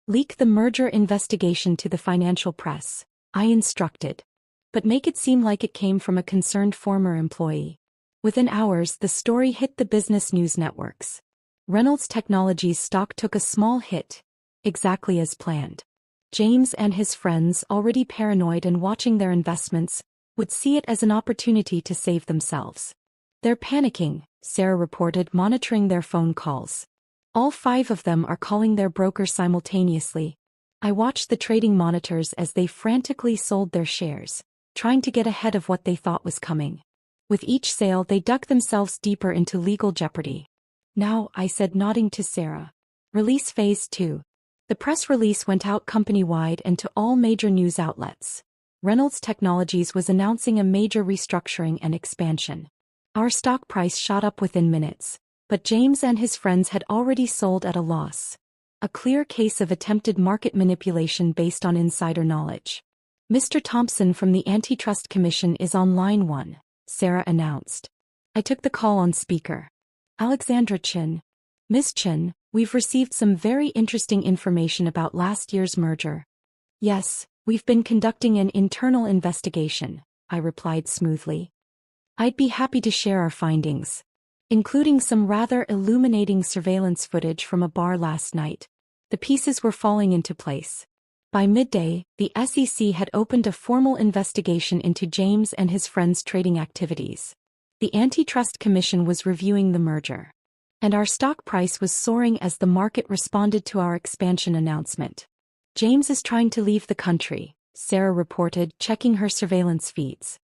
Leak the merger investigation to the financial press, I instructed. But make it seem like it came from a concerned former employee. Within hours, the story hit the business news networks. Reynolds Technologies stock took a small hit, exactly as planned. James and his friends, already paranoid and watching their investments, would see it as an opportunity to save themselves. They're panicking, Sarah reported, monitoring their phone calls. All 5 of them are calling their brokers simultaneously. I watched the trading monitors as they frantically sold their shares, trying to get ahead of what they thought was coming. With each sale, they dug themselves deeper into legal jeopardy. Now, I said, nodding to Sarah. Release Phase 2. The press release went out company-wide and to all major news outlets. Reynolds Technologies was announcing a major restructuring and expansion. Our stock price shot up within minutes, but James and his friends had already sold at a loss. A clear case of attempted market manipulation based on insider knowledge. Mr. Thompson from the Antitrust Commission is on line 1, Sarah announced. I took the call on speaker. Alexandra Chin. Miss Chin, we've received some very interesting information about last year's merger. Yes, we've been conducting an internal investigation, I replied smoothly. I'd be happy to share our findings, including some rather illuminating surveillance footage from a bar last night. The pieces were falling into place. By midday, the SEC had opened a formal investigation into James and his friends' trading activities. The Antitrust Commission was reviewing the merger. And our stock price was soaring as the market responded to our expansion announcement. James is trying to leave the country, Sarah reported, checking her surveillance feeds.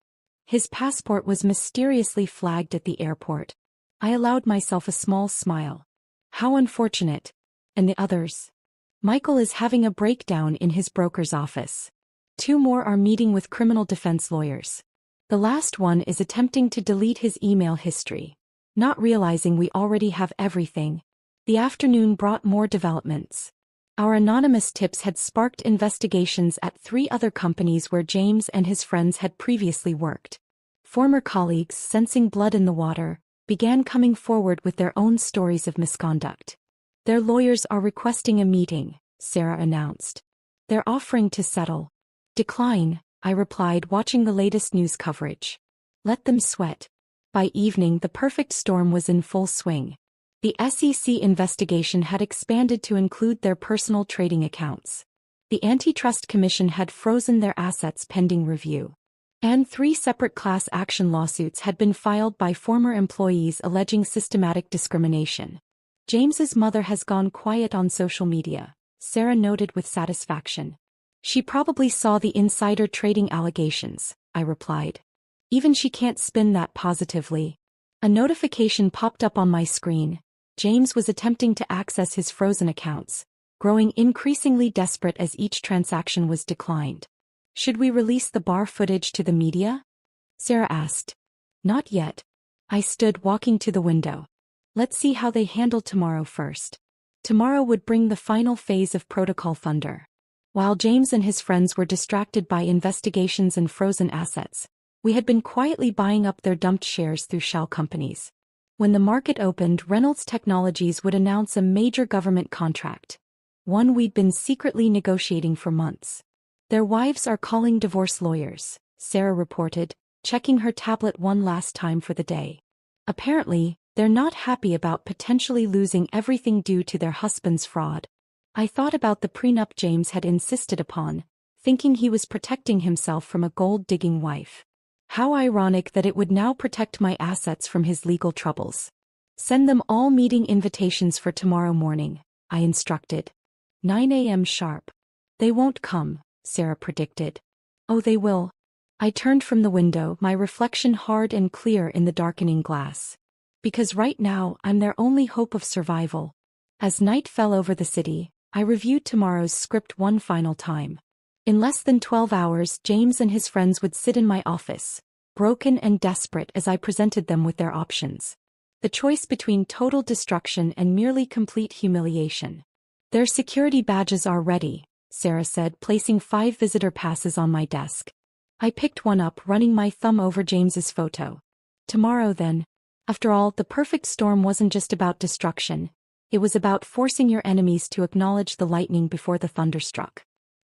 His passport was mysteriously flagged at the airport. I allowed myself a small smile. How unfortunate. And the others? Michael is having a breakdown in his broker's office. 2 more are meeting with criminal defense lawyers. The last one is attempting to delete his email history. Not realizing we already have everything. The afternoon brought more developments. Our anonymous tips had sparked investigations at 3 other companies where James and his friends had previously worked. Former colleagues, sensing blood in the water, began coming forward with their own stories of misconduct. Their lawyers are requesting a meeting, Sarah announced. They're offering to settle. Decline, I replied, watching the latest news coverage. Let them sweat. By evening, the perfect storm was in full swing. The SEC investigation had expanded to include their personal trading accounts. The Antitrust Commission had frozen their assets pending review. And 3 separate class action lawsuits had been filed by former employees alleging systematic discrimination. James's mother has gone quiet on social media, Sarah noted with satisfaction. She probably saw the insider trading allegations, I replied. Even she can't spin that positively. A notification popped up on my screen. James was attempting to access his frozen accounts, growing increasingly desperate as each transaction was declined. Should we release the bar footage to the media? Sarah asked. Not yet. I stood walking to the window. Let's see how they handle tomorrow first. Tomorrow would bring the final phase of Protocol Thunder. While James and his friends were distracted by investigations and frozen assets, we had been quietly buying up their dumped shares through shell companies. When the market opened, Reynolds Technologies would announce a major government contract. One we'd been secretly negotiating for months. Their wives are calling divorce lawyers, Sarah reported, checking her tablet one last time for the day. Apparently, they're not happy about potentially losing everything due to their husband's fraud. I thought about the prenup James had insisted upon, thinking he was protecting himself from a gold-digging wife. How ironic that it would now protect my assets from his legal troubles. Send them all meeting invitations for tomorrow morning, I instructed. 9 a.m. sharp. They won't come, Sarah predicted. Oh, they will. I turned from the window, my reflection hard and clear in the darkening glass. Because right now, I'm their only hope of survival. As night fell over the city, I reviewed tomorrow's script one final time. In less than 12 hours, James and his friends would sit in my office, broken and desperate as I presented them with their options. The choice between total destruction and merely complete humiliation. Their security badges are ready, Sarah said, placing 5 visitor passes on my desk. I picked one up, running my thumb over James's photo. Tomorrow then. After all, the perfect storm wasn't just about destruction. It was about forcing your enemies to acknowledge the lightning before the thunder struck.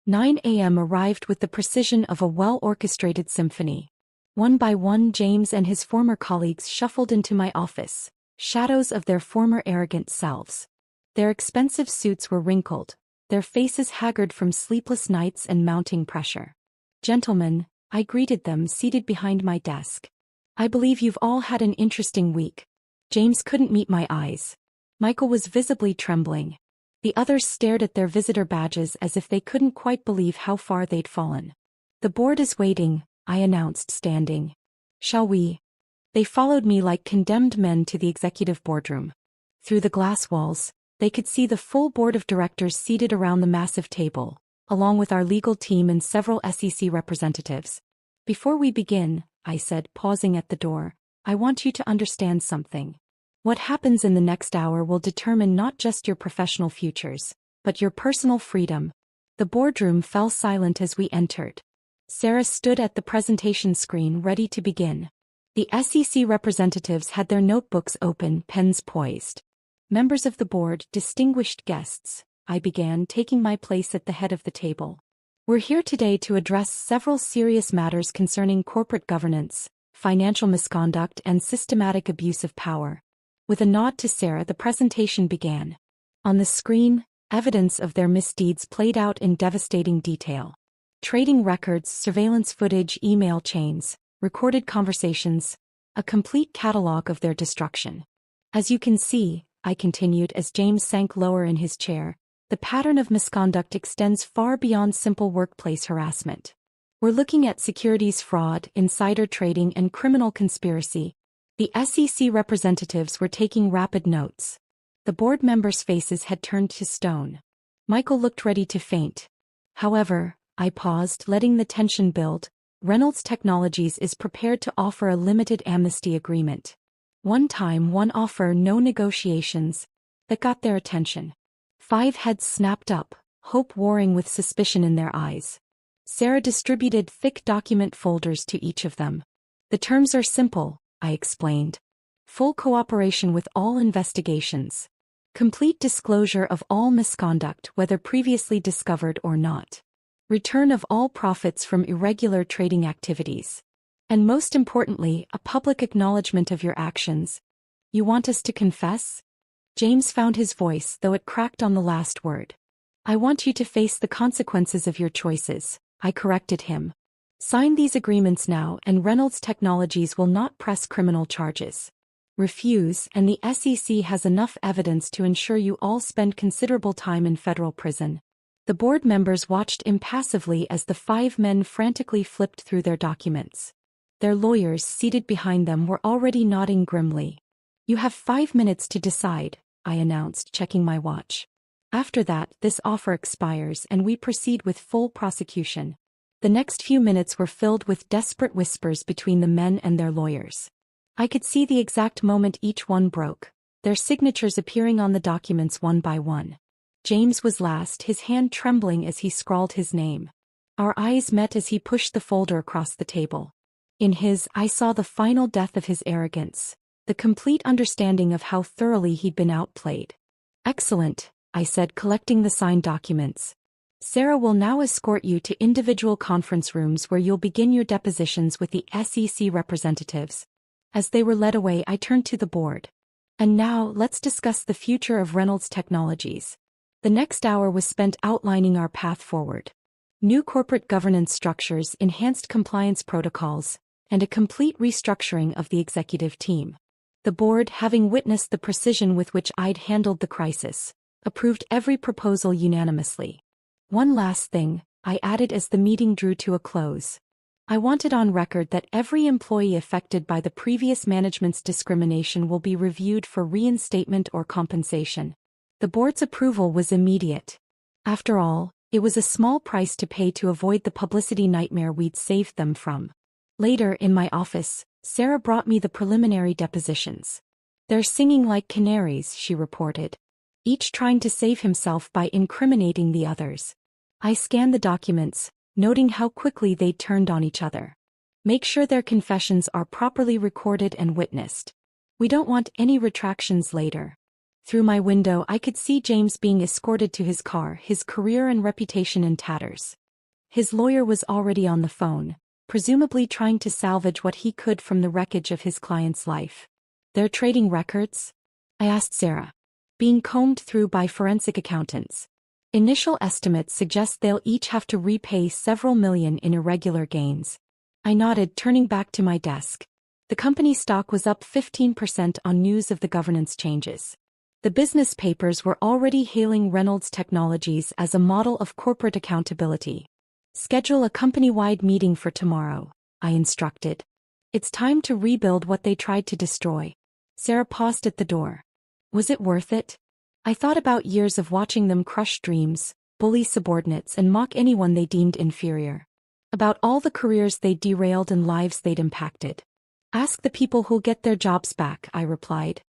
9 a.m. arrived with the precision of a well-orchestrated symphony. One by one, James and his former colleagues shuffled into my office, shadows of their former arrogant selves. Their expensive suits were wrinkled, their faces haggard from sleepless nights and mounting pressure. Gentlemen, I greeted them, seated behind my desk. I believe you've all had an interesting week. James couldn't meet my eyes. Michael was visibly trembling. The others stared at their visitor badges as if they couldn't quite believe how far they'd fallen. The board is waiting, I announced, standing. Shall we? They followed me like condemned men to the executive boardroom. Through the glass walls, they could see the full board of directors seated around the massive table, along with our legal team and several SEC representatives. Before we begin, I said, pausing at the door, I want you to understand something. What happens in the next hour will determine not just your professional futures, but your personal freedom. The boardroom fell silent as we entered. Sarah stood at the presentation screen ready to begin. The SEC representatives had their notebooks open, pens poised. Members of the board, distinguished guests, I began, taking my place at the head of the table. We're here today to address several serious matters concerning corporate governance, financial misconduct, and systematic abuse of power. With a nod to Sarah, the presentation began. On the screen, evidence of their misdeeds played out in devastating detail. Trading records, surveillance footage, email chains, recorded conversations, a complete catalog of their destruction. As you can see, I continued as James sank lower in his chair, the pattern of misconduct extends far beyond simple workplace harassment. We're looking at securities fraud, insider trading, and criminal conspiracy. The SEC representatives were taking rapid notes. The board members' faces had turned to stone. Michael looked ready to faint. However, I paused, letting the tension build. Reynolds Technologies is prepared to offer a limited amnesty agreement. One time, one offer, no negotiations. That got their attention. 5 heads snapped up, hope warring with suspicion in their eyes. Sarah distributed thick document folders to each of them. The terms are simple, I explained. Full cooperation with all investigations. Complete disclosure of all misconduct, whether previously discovered or not. Return of all profits from irregular trading activities. And most importantly, a public acknowledgement of your actions. You want us to confess? James found his voice, though it cracked on the last word. I want you to face the consequences of your choices, I corrected him. Sign these agreements now and Reynolds Technologies will not press criminal charges. Refuse and the SEC has enough evidence to ensure you all spend considerable time in federal prison. The board members watched impassively as the 5 men frantically flipped through their documents. Their lawyers seated behind them were already nodding grimly. You have 5 minutes to decide, I announced, checking my watch. After that, this offer expires and we proceed with full prosecution. The next few minutes were filled with desperate whispers between the men and their lawyers. I could see the exact moment each one broke, their signatures appearing on the documents one by one. James was last, his hand trembling as he scrawled his name. Our eyes met as he pushed the folder across the table. In his, I saw the final death of his arrogance, the complete understanding of how thoroughly he'd been outplayed. Excellent, I said, collecting the signed documents. Sarah will now escort you to individual conference rooms where you'll begin your depositions with the SEC representatives. As they were led away, I turned to the board. And now, let's discuss the future of Reynolds Technologies. The next hour was spent outlining our path forward. New corporate governance structures, enhanced compliance protocols, and a complete restructuring of the executive team. The board, having witnessed the precision with which I'd handled the crisis, approved every proposal unanimously. One last thing, I added as the meeting drew to a close. I wanted on record that every employee affected by the previous management's discrimination will be reviewed for reinstatement or compensation. The board's approval was immediate. After all, it was a small price to pay to avoid the publicity nightmare we'd saved them from. Later, in my office, Sarah brought me the preliminary depositions. They're singing like canaries, she reported. Each trying to save himself by incriminating the others. I scanned the documents, noting how quickly they'd turned on each other. Make sure their confessions are properly recorded and witnessed. We don't want any retractions later. Through my window I could see James being escorted to his car, his career and reputation in tatters. His lawyer was already on the phone, presumably trying to salvage what he could from the wreckage of his client's life. Their trading records? I asked Sarah. Being combed through by forensic accountants. Initial estimates suggest they'll each have to repay several million in irregular gains. I nodded, turning back to my desk. The company stock was up 15% on news of the governance changes. The business papers were already hailing Reynolds Technologies as a model of corporate accountability. Schedule a company-wide meeting for tomorrow, I instructed. It's time to rebuild what they tried to destroy. Sarah paused at the door. Was it worth it? I thought about years of watching them crush dreams, bully subordinates and mock anyone they deemed inferior. About all the careers they'd derailed and lives they'd impacted. Ask the people who'll get their jobs back, I replied.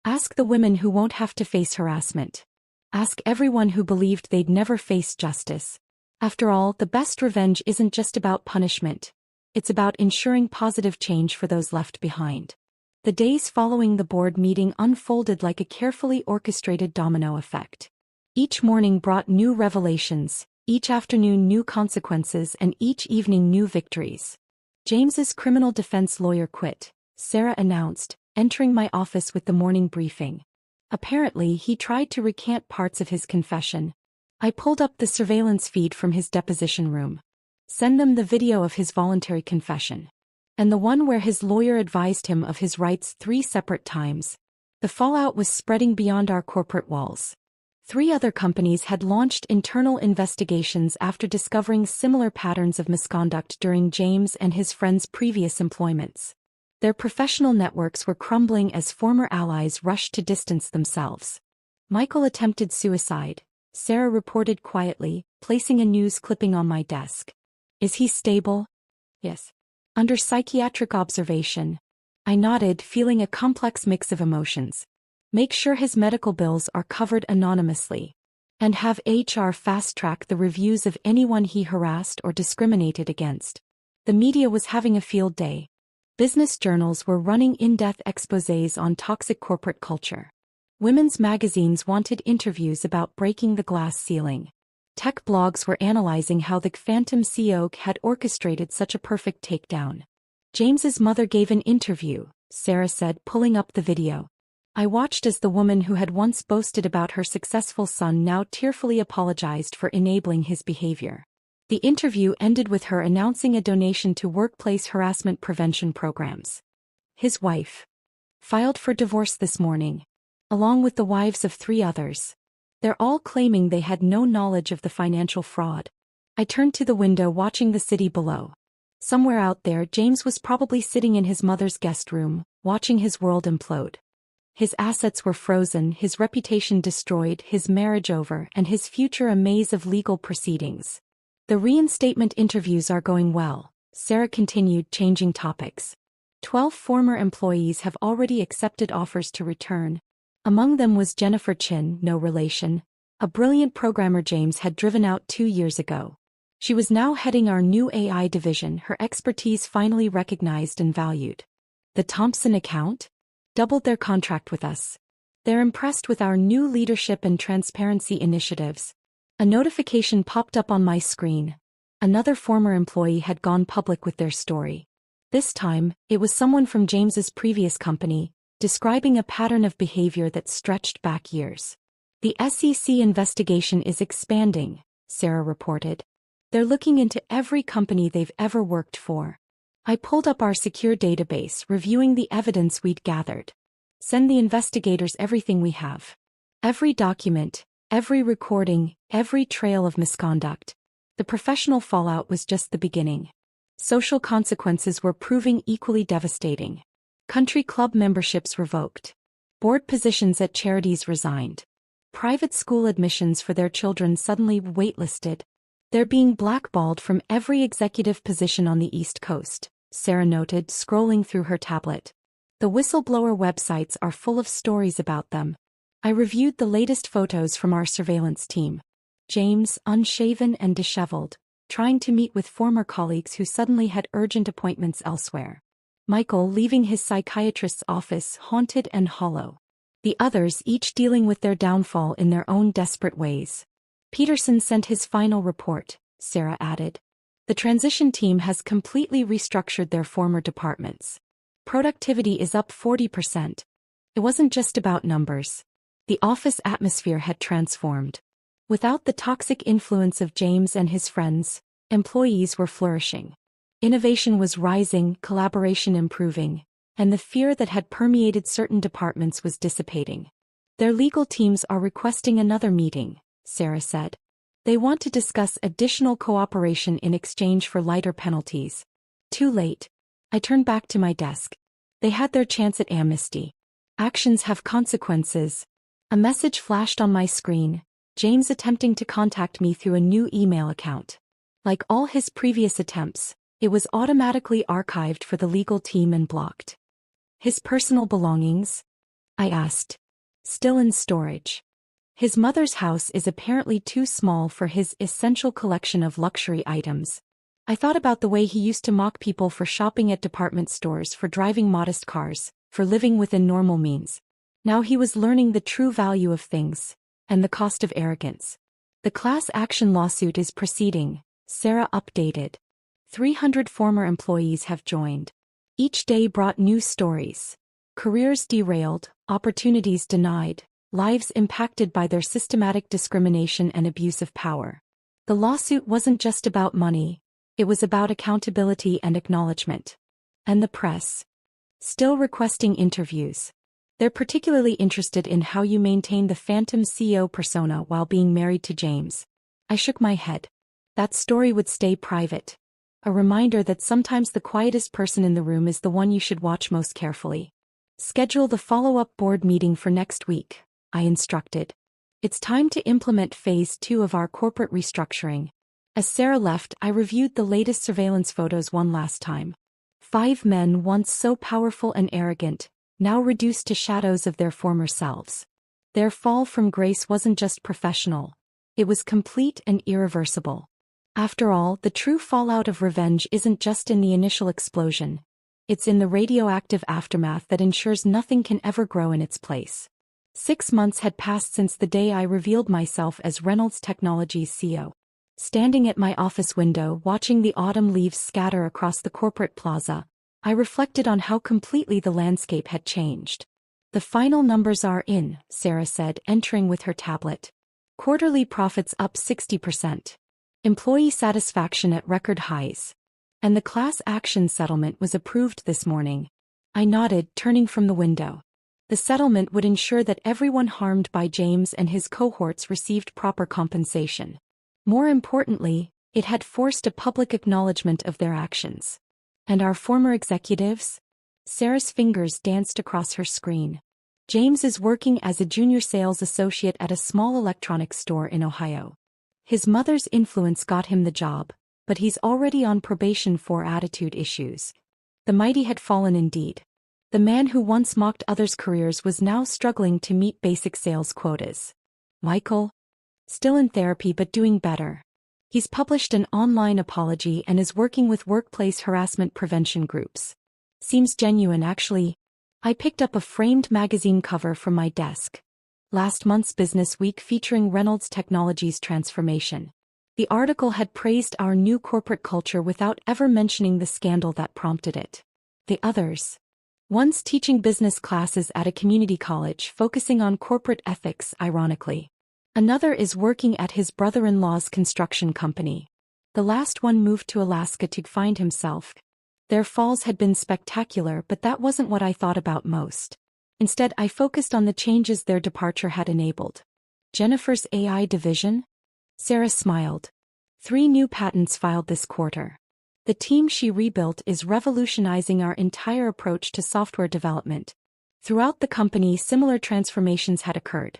Ask the women who won't have to face harassment. Ask everyone who believed they'd never face justice. After all, the best revenge isn't just about punishment. It's about ensuring positive change for those left behind. The days following the board meeting unfolded like a carefully orchestrated domino effect. Each morning brought new revelations, each afternoon new consequences, and each evening new victories. James's criminal defense lawyer quit, Sarah announced, entering my office with the morning briefing. Apparently, he tried to recant parts of his confession. I pulled up the surveillance feed from his deposition room. Send them the video of his voluntary confession. And the one where his lawyer advised him of his rights 3 separate times. The fallout was spreading beyond our corporate walls. 3 other companies had launched internal investigations after discovering similar patterns of misconduct during James and his friends' previous employments. Their professional networks were crumbling as former allies rushed to distance themselves. Michael attempted suicide, Sarah reported quietly, placing a news clipping on my desk. Is he stable? Yes. Under psychiatric observation. I nodded, feeling a complex mix of emotions. Make sure his medical bills are covered anonymously. And have HR fast-track the reviews of anyone he harassed or discriminated against. The media was having a field day. Business journals were running in-depth exposés on toxic corporate culture. Women's magazines wanted interviews about breaking the glass ceiling. Tech blogs were analyzing how the phantom CEO had orchestrated such a perfect takedown. James's mother gave an interview, Sarah said, pulling up the video. I watched as the woman who had once boasted about her successful son now tearfully apologized for enabling his behavior. The interview ended with her announcing a donation to workplace harassment prevention programs. His wife filed for divorce this morning, along with the wives of 3 others. They're all claiming they had no knowledge of the financial fraud. I turned to the window watching the city below. Somewhere out there, James was probably sitting in his mother's guest room, watching his world implode. His assets were frozen, his reputation destroyed, his marriage over, and his future a maze of legal proceedings. The reinstatement interviews are going well, Sarah continued, changing topics. 12 former employees have already accepted offers to return. Among them was Jennifer Chin, no relation, a brilliant programmer James had driven out 2 years ago. She was now heading our new AI division, her expertise finally recognized and valued. The Thompson account doubled their contract with us. They're impressed with our new leadership and transparency initiatives. A notification popped up on my screen. Another former employee had gone public with their story. This time, it was someone from James's previous company, describing a pattern of behavior that stretched back years. The SEC investigation is expanding, Sarah reported. They're looking into every company they've ever worked for. I pulled up our secure database, reviewing the evidence we'd gathered. Send the investigators everything we have. Every document, every recording, every trail of misconduct. The professional fallout was just the beginning. Social consequences were proving equally devastating. Country club memberships revoked. Board positions at charities resigned. Private school admissions for their children suddenly waitlisted. They're being blackballed from every executive position on the East Coast, Sarah noted, scrolling through her tablet. The whistleblower websites are full of stories about them. I reviewed the latest photos from our surveillance team. James, unshaven and disheveled, trying to meet with former colleagues who suddenly had urgent appointments elsewhere. Michael leaving his psychiatrist's office haunted and hollow. The others each dealing with their downfall in their own desperate ways. Peterson sent his final report, Sarah added. The transition team has completely restructured their former departments. Productivity is up 40%. It wasn't just about numbers. The office atmosphere had transformed. Without the toxic influence of James and his friends, employees were flourishing. Innovation was rising, collaboration improving, and the fear that had permeated certain departments was dissipating. Their legal teams are requesting another meeting, Sarah said. They want to discuss additional cooperation in exchange for lighter penalties. Too late. I turned back to my desk. They had their chance at amnesty. Actions have consequences. A message flashed on my screen, James attempting to contact me through a new email account. Like all his previous attempts, it was automatically archived for the legal team and blocked. His personal belongings? I asked. Still in storage. His mother's house is apparently too small for his essential collection of luxury items. I thought about the way he used to mock people for shopping at department stores, for driving modest cars, for living within normal means. Now he was learning the true value of things, and the cost of arrogance. The class action lawsuit is proceeding, Sarah updated. 300 former employees have joined. Each day brought new stories. Careers derailed, opportunities denied, lives impacted by their systematic discrimination and abuse of power. The lawsuit wasn't just about money, it was about accountability and acknowledgement. And the press? Still requesting interviews. They're particularly interested in how you maintain the phantom CEO persona while being married to James. I shook my head. That story would stay private. A reminder that sometimes the quietest person in the room is the one you should watch most carefully. Schedule the follow-up board meeting for next week, I instructed. It's time to implement phase 2 of our corporate restructuring. As Sarah left, I reviewed the latest surveillance photos one last time. 5 men once so powerful and arrogant, now reduced to shadows of their former selves. Their fall from grace wasn't just professional. It was complete and irreversible. After all, the true fallout of revenge isn't just in the initial explosion. It's in the radioactive aftermath that ensures nothing can ever grow in its place. 6 months had passed since the day I revealed myself as Reynolds Technologies' CEO. Standing at my office window watching the autumn leaves scatter across the corporate plaza, I reflected on how completely the landscape had changed. The final numbers are in, Sarah said, entering with her tablet. Quarterly profits up 60%. Employee satisfaction at record highs. And the class action settlement was approved this morning. I nodded, turning from the window. The settlement would ensure that everyone harmed by James and his cohorts received proper compensation. More importantly, it had forced a public acknowledgement of their actions. And our former executives? Sarah's fingers danced across her screen. James is working as a junior sales associate at a small electronics store in Ohio. His mother's influence got him the job, but he's already on probation for attitude issues. The mighty had fallen indeed. The man who once mocked others' careers was now struggling to meet basic sales quotas. Michael? Still in therapy but doing better. He's published an online apology and is working with workplace harassment prevention groups. Seems genuine, actually. I picked up a framed magazine cover from my desk. Last month's Business Week featuring Reynolds Technologies' transformation. The article had praised our new corporate culture without ever mentioning the scandal that prompted it. The others. One's teaching business classes at a community college focusing on corporate ethics, ironically. Another is working at his brother-in-law's construction company. The last one moved to Alaska to find himself. Their falls had been spectacular, but that wasn't what I thought about most. Instead, I focused on the changes their departure had enabled. Jennifer's AI division? Sarah smiled. 3 new patents filed this quarter. The team she rebuilt is revolutionizing our entire approach to software development. Throughout the company, similar transformations had occurred.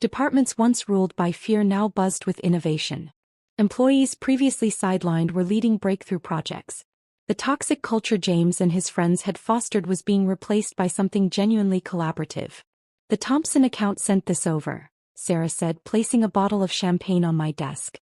Departments once ruled by fear now buzzed with innovation. Employees previously sidelined were leading breakthrough projects. The toxic culture James and his friends had fostered was being replaced by something genuinely collaborative. The Thompson account sent this over, Sarah said, placing a bottle of champagne on my desk.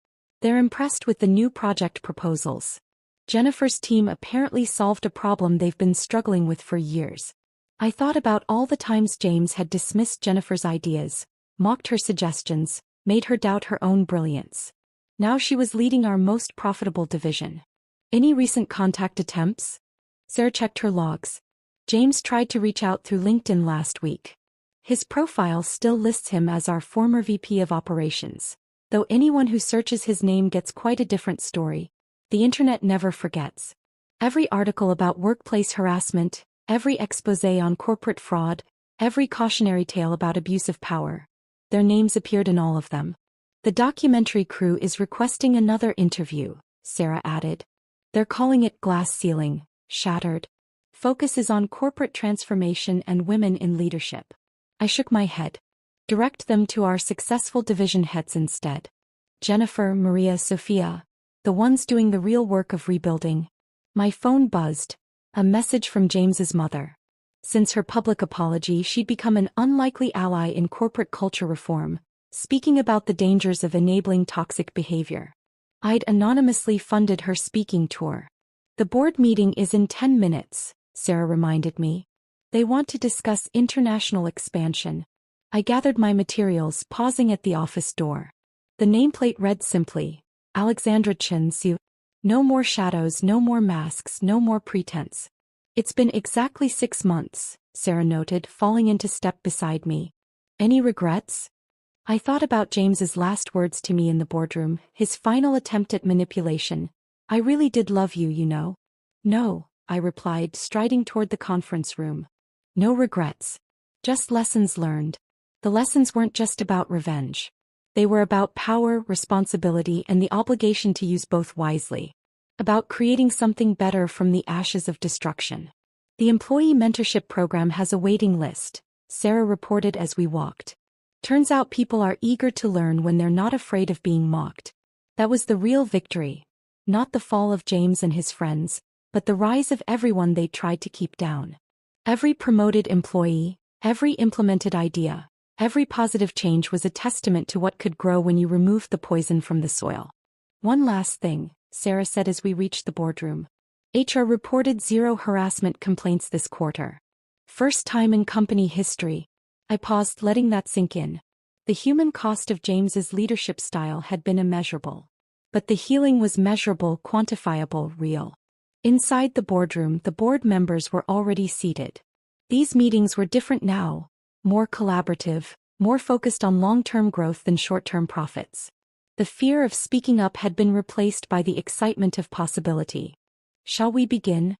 They're impressed with the new project proposals. Jennifer's team apparently solved a problem they've been struggling with for years. I thought about all the times James had dismissed Jennifer's ideas, mocked her suggestions, made her doubt her own brilliance. Now she was leading our most profitable division. Any recent contact attempts? Sarah checked her logs. James tried to reach out through LinkedIn last week. His profile still lists him as our former VP of Operations. Though anyone who searches his name gets quite a different story. The internet never forgets. Every article about workplace harassment, every exposé on corporate fraud, every cautionary tale about abuse of power. Their names appeared in all of them. The documentary crew is requesting another interview, Sarah added. They're calling it Glass Ceiling, Shattered. Focus is on corporate transformation and women in leadership. I shook my head. Direct them to our successful division heads instead. Jennifer, Maria, Sophia. The ones doing the real work of rebuilding. My phone buzzed. A message from James's mother. Since her public apology, she'd become an unlikely ally in corporate culture reform, speaking about the dangers of enabling toxic behavior. I'd anonymously funded her speaking tour. The board meeting is in 10 minutes, Sarah reminded me. They want to discuss international expansion. I gathered my materials, pausing at the office door. The nameplate read simply, Alexandra Chen Su. No more shadows, no more masks, no more pretense. It's been exactly 6 months, Sarah noted, falling into step beside me. Any regrets? I thought about James's last words to me in the boardroom, his final attempt at manipulation. I really did love you, you know. No, I replied, striding toward the conference room. No regrets. Just lessons learned. The lessons weren't just about revenge. They were about power, responsibility, and the obligation to use both wisely. About creating something better from the ashes of destruction. The employee mentorship program has a waiting list, Sarah reported as we walked. Turns out people are eager to learn when they're not afraid of being mocked. That was the real victory. Not the fall of James and his friends, but the rise of everyone they tried to keep down. Every promoted employee, every implemented idea, every positive change was a testament to what could grow when you removed the poison from the soil. One last thing, Sarah said as we reached the boardroom. HR reported 0 harassment complaints this quarter. First time in company history. I paused, letting that sink in. The human cost of James's leadership style had been immeasurable. But the healing was measurable, quantifiable, real. Inside the boardroom, the board members were already seated. These meetings were different now, more collaborative, more focused on long-term growth than short-term profits. The fear of speaking up had been replaced by the excitement of possibility. Shall we begin?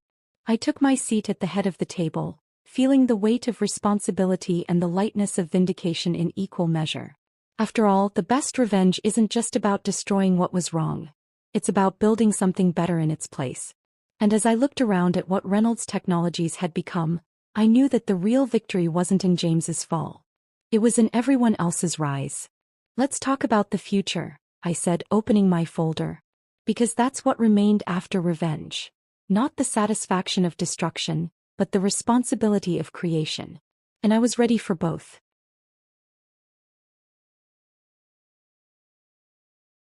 I took my seat at the head of the table, feeling the weight of responsibility and the lightness of vindication in equal measure. After all, the best revenge isn't just about destroying what was wrong. It's about building something better in its place. And as I looked around at what Reynolds Technologies had become, I knew that the real victory wasn't in James's fall. It was in everyone else's rise. Let's talk about the future, I said, opening my folder. Because that's what remained after revenge. Not the satisfaction of destruction, but the responsibility of creation. And I was ready for both.